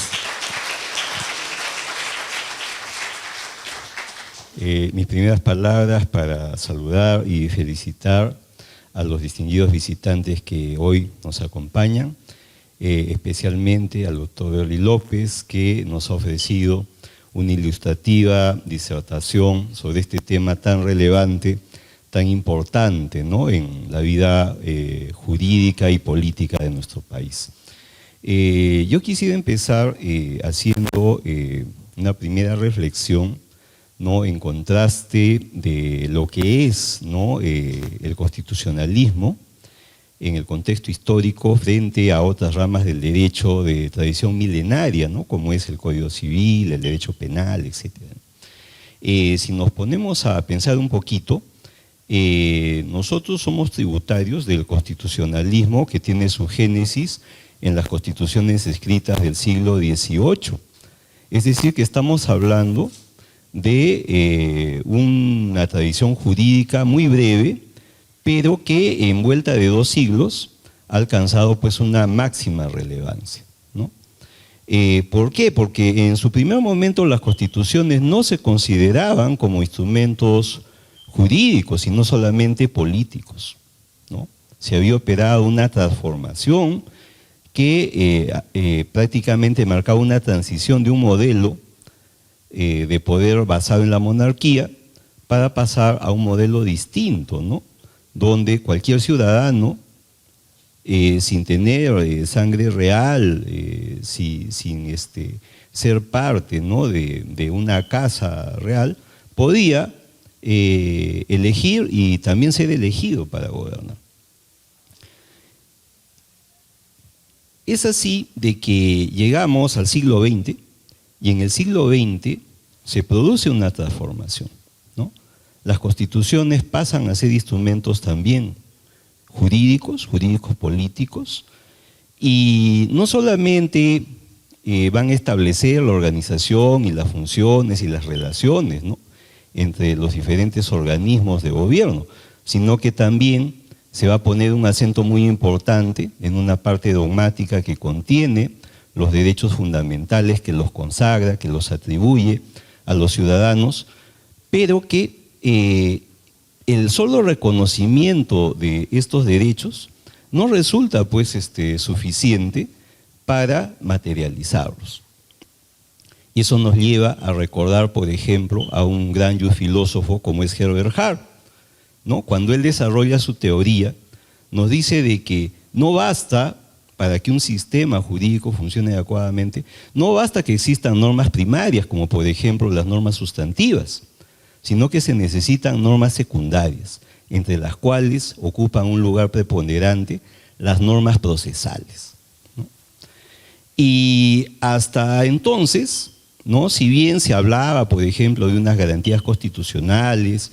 Mis primeras palabras para saludar y felicitar a los distinguidos visitantes que hoy nos acompañan, especialmente al doctor Berly López, que nos ha ofrecido una ilustrativa disertación sobre este tema tan relevante, tan importante, ¿no?, en la vida jurídica y política de nuestro país. Yo quisiera empezar haciendo una primera reflexión, ¿no?, en contraste de lo que es, ¿no?, el constitucionalismo en el contexto histórico frente a otras ramas del derecho de tradición milenaria, ¿no?, como es el Código Civil, el derecho penal, etc. Si nos ponemos a pensar un poquito, nosotros somos tributarios del constitucionalismo que tiene su génesis en las constituciones escritas del siglo XVIII. Es decir, que estamos hablando de una tradición jurídica muy breve, pero que en vuelta de 2 siglos ha alcanzado pues una máxima relevancia, ¿no? ¿Por qué? Porque en su primer momento las constituciones no se consideraban como instrumentos jurídicos, sino solamente políticos, ¿no? Se había operado una transformación que prácticamente marcaba una transición de un modelo de poder basado en la monarquía para pasar a un modelo distinto, ¿no? Donde cualquier ciudadano, sin tener sangre real, sin ser parte, ¿no?, de una casa real, podía elegir y también ser elegido para gobernar. Es así de que llegamos al siglo XX y en el siglo XX se produce una transformación, ¿no? Las constituciones pasan a ser instrumentos también jurídicos políticos, y no solamente van a establecer la organización y las funciones y las relaciones, ¿no?, entre los diferentes organismos de gobierno, sino que también se va a poner un acento muy importante en una parte dogmática que contiene los derechos fundamentales, que los consagra, que los atribuye a los ciudadanos, pero que el solo reconocimiento de estos derechos no resulta pues suficiente para materializarlos. Y eso nos lleva a recordar, por ejemplo, a un gran filósofo como es Herbert Hart, ¿no? Cuando él desarrolla su teoría, nos dice de que no basta, para que un sistema jurídico funcione adecuadamente, no basta que existan normas primarias, como por ejemplo las normas sustantivas, sino que se necesitan normas secundarias, entre las cuales ocupan un lugar preponderante las normas procesales, ¿no? Y hasta entonces, ¿no?, si bien se hablaba, por ejemplo, de unas garantías constitucionales,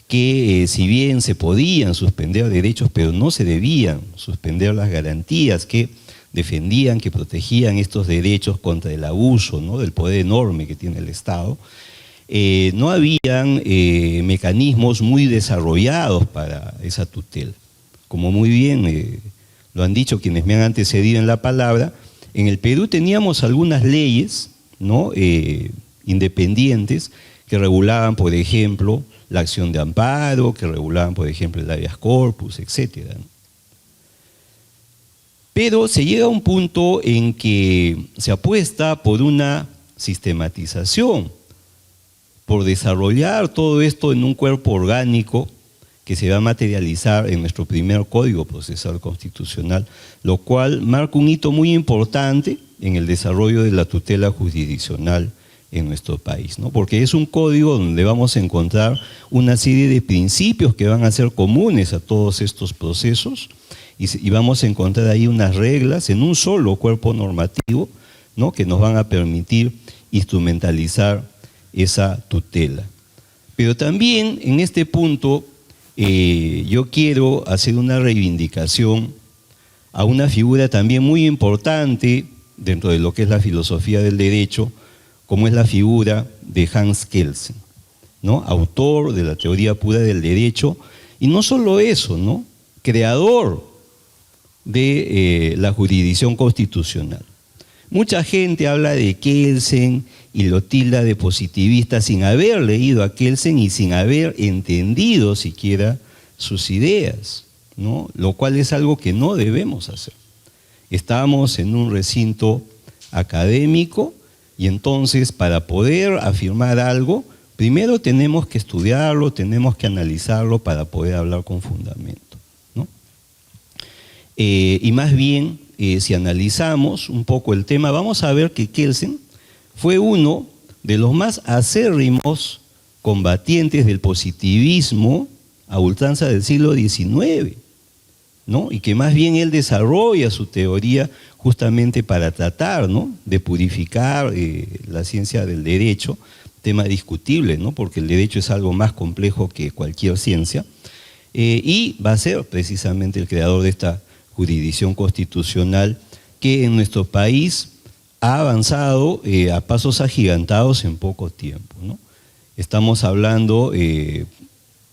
que si bien se podían suspender derechos, pero no se debían suspender las garantías que defendían, que protegían estos derechos contra el abuso, ¿no?, del poder enorme que tiene el Estado, no habían mecanismos muy desarrollados para esa tutela. Como muy bien lo han dicho quienes me han antecedido en la palabra, en el Perú teníamos algunas leyes, ¿no?, independientes que regulaban, por ejemplo, la acción de amparo, que regulaban, por ejemplo, el habeas corpus, etc., ¿no? Pero se llega a un punto en que se apuesta por una sistematización, por desarrollar todo esto en un cuerpo orgánico que se va a materializar en nuestro primer Código Procesal Constitucional, lo cual marca un hito muy importante en el desarrollo de la tutela jurisdiccional en nuestro país, ¿no? Porque es un código donde vamos a encontrar una serie de principios que van a ser comunes a todos estos procesos y vamos a encontrar ahí unas reglas en un solo cuerpo normativo, ¿no?, que nos van a permitir instrumentalizar esa tutela. Pero también en este punto yo quiero hacer una reivindicación a una figura también muy importante dentro de lo que es la filosofía del derecho, como es la figura de Hans Kelsen, ¿no?, autor de la teoría pura del derecho, y no solo eso, ¿no?, creador de la jurisdicción constitucional. Mucha gente habla de Kelsen y lo tilda de positivista sin haber leído a Kelsen y sin haber entendido siquiera sus ideas, ¿no?, lo cual es algo que no debemos hacer. Estamos en un recinto académico y entonces para poder afirmar algo, primero tenemos que estudiarlo, tenemos que analizarlo para poder hablar con fundamento, ¿no? Y más bien, si analizamos un poco el tema, vamos a ver que Kelsen fue uno de los más acérrimos combatientes del positivismo a ultranza del siglo XIX, ¿no?, y que más bien él desarrolla su teoría justamente para tratar, ¿no?, de purificar la ciencia del derecho, tema discutible, ¿no?, porque el derecho es algo más complejo que cualquier ciencia, y va a ser precisamente el creador de esta jurisdicción constitucional que en nuestro país ha avanzado a pasos agigantados en poco tiempo, ¿no? Estamos hablando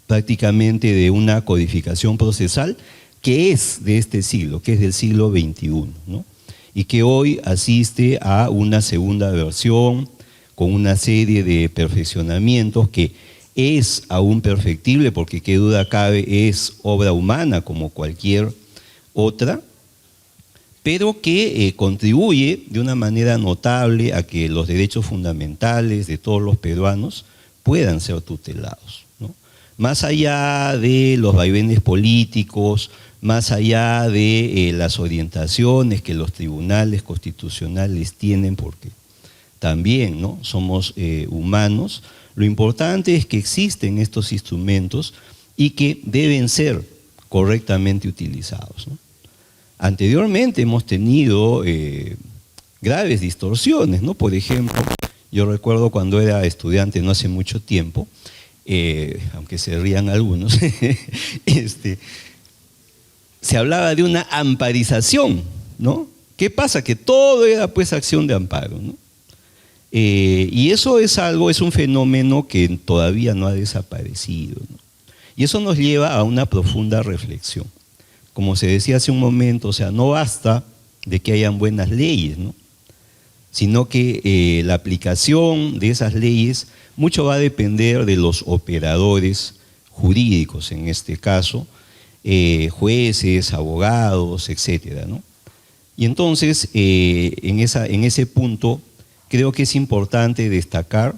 prácticamente de una codificación procesal que es de este siglo, que es del siglo XXI, ¿no? Y que hoy asiste a una segunda versión con una serie de perfeccionamientos que es aún perfectible, porque qué duda cabe, es obra humana como cualquier otra, pero que contribuye de una manera notable a que los derechos fundamentales de todos los peruanos puedan ser tutelados, ¿no? Más allá de los vaivenes políticos, más allá de las orientaciones que los tribunales constitucionales tienen, porque también, ¿no?, somos humanos, lo importante es que existen estos instrumentos y que deben ser correctamente utilizados, ¿no? Anteriormente hemos tenido graves distorsiones, ¿no? Por ejemplo, yo recuerdo cuando era estudiante, no hace mucho tiempo, aunque se rían algunos, se hablaba de una amparización, ¿no? ¿Qué pasa? Que todo era pues acción de amparo, ¿no? Y eso es algo, es un fenómeno que todavía no ha desaparecido, ¿no? Y eso nos lleva a una profunda reflexión. Como se decía hace un momento, o sea, no basta de que hayan buenas leyes, ¿no?, sino que la aplicación de esas leyes mucho va a depender de los operadores jurídicos, en este caso, jueces, abogados, etcétera, ¿no? Y entonces, en ese punto, creo que es importante destacar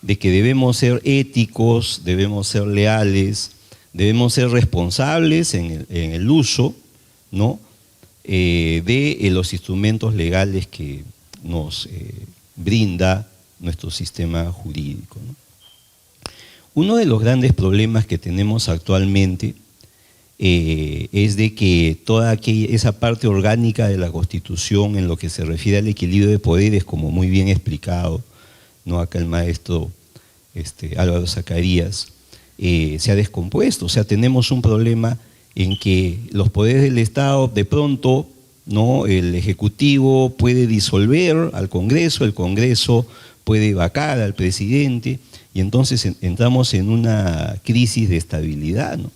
de que debemos ser éticos, debemos ser leales, debemos ser responsables en el uso, ¿no?, de los instrumentos legales que nos brinda nuestro sistema jurídico, ¿no? Uno de los grandes problemas que tenemos actualmente es de que toda esa parte orgánica de la Constitución en lo que se refiere al equilibrio de poderes, como muy bien explicado, ¿no?, acá el maestro Álvaro Zacarías, se ha descompuesto. O sea, tenemos un problema en que los poderes del Estado, de pronto, ¿no?, el Ejecutivo puede disolver al Congreso, el Congreso puede vacar al presidente, y entonces entramos en una crisis de estabilidad, ¿no?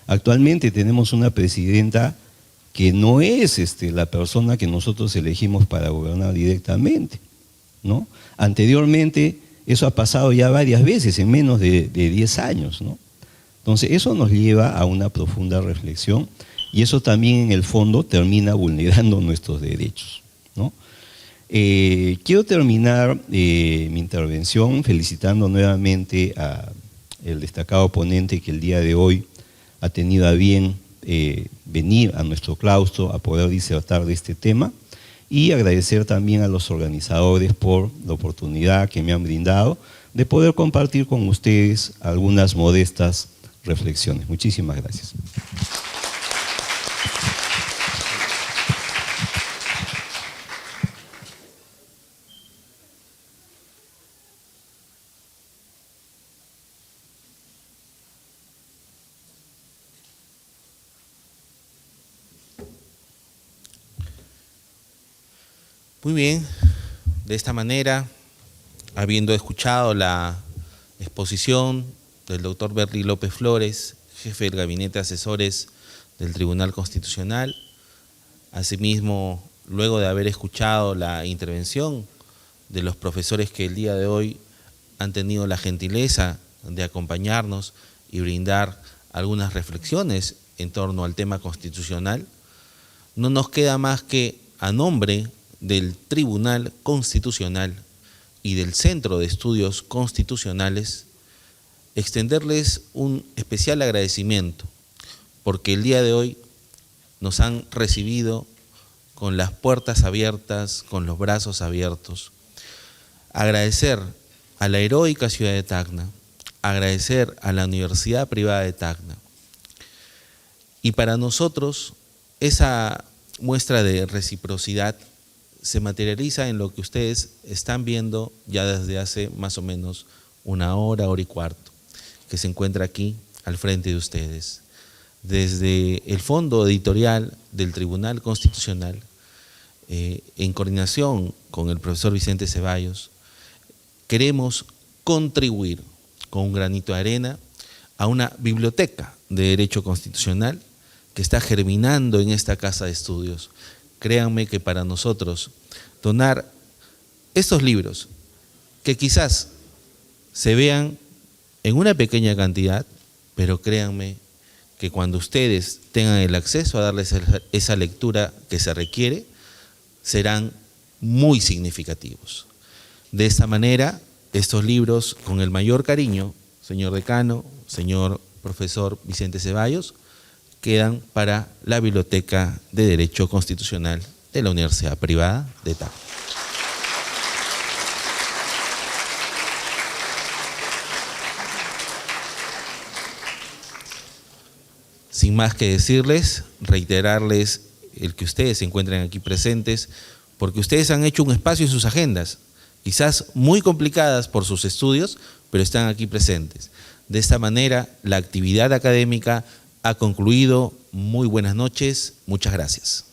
Actualmente tenemos una presidenta que no es la persona que nosotros elegimos para gobernar directamente, ¿no? Anteriormente eso ha pasado ya varias veces, en menos de 10 años, ¿no? Entonces eso nos lleva a una profunda reflexión y eso también en el fondo termina vulnerando nuestros derechos, ¿no? Quiero terminar mi intervención felicitando nuevamente al destacado ponente que el día de hoy ha tenido a bien venir a nuestro claustro a poder disertar de este tema, y agradecer también a los organizadores por la oportunidad que me han brindado de poder compartir con ustedes algunas modestas reflexiones. Muchísimas gracias. Muy bien, de esta manera, habiendo escuchado la exposición del doctor Berli López Flores, jefe del Gabinete de Asesores del Tribunal Constitucional, asimismo, luego de haber escuchado la intervención de los profesores que el día de hoy han tenido la gentileza de acompañarnos y brindar algunas reflexiones en torno al tema constitucional, no nos queda más que, a nombre del Tribunal Constitucional y del Centro de Estudios Constitucionales, extenderles un especial agradecimiento, porque el día de hoy nos han recibido con las puertas abiertas, con los brazos abiertos. Agradecer a la heroica ciudad de Tacna, agradecer a la Universidad Privada de Tacna. Y para nosotros, esa muestra de reciprocidad se materializa en lo que ustedes están viendo ya desde hace más o menos una hora, hora y cuarto, que se encuentra aquí al frente de ustedes. desde el fondo editorial del Tribunal Constitucional, en coordinación con el profesor Vicente Ceballos, queremos contribuir con un granito de arena a una biblioteca de derecho constitucional que está germinando en esta casa de estudios. Créanme que para nosotros donar estos libros, que quizás se vean en una pequeña cantidad, pero créanme que cuando ustedes tengan el acceso a darles esa lectura que se requiere, serán muy significativos. De esta manera, estos libros, con el mayor cariño, señor decano, señor profesor Vicente Ceballos, quedan para la Biblioteca de Derecho Constitucional de la Universidad Privada de Tacna. Sin más que decirles, reiterarles el que ustedes se encuentren aquí presentes, porque ustedes han hecho un espacio en sus agendas, quizás muy complicadas por sus estudios, pero están aquí presentes. De esta manera, la actividad académica ha concluido. Muy buenas noches, muchas gracias.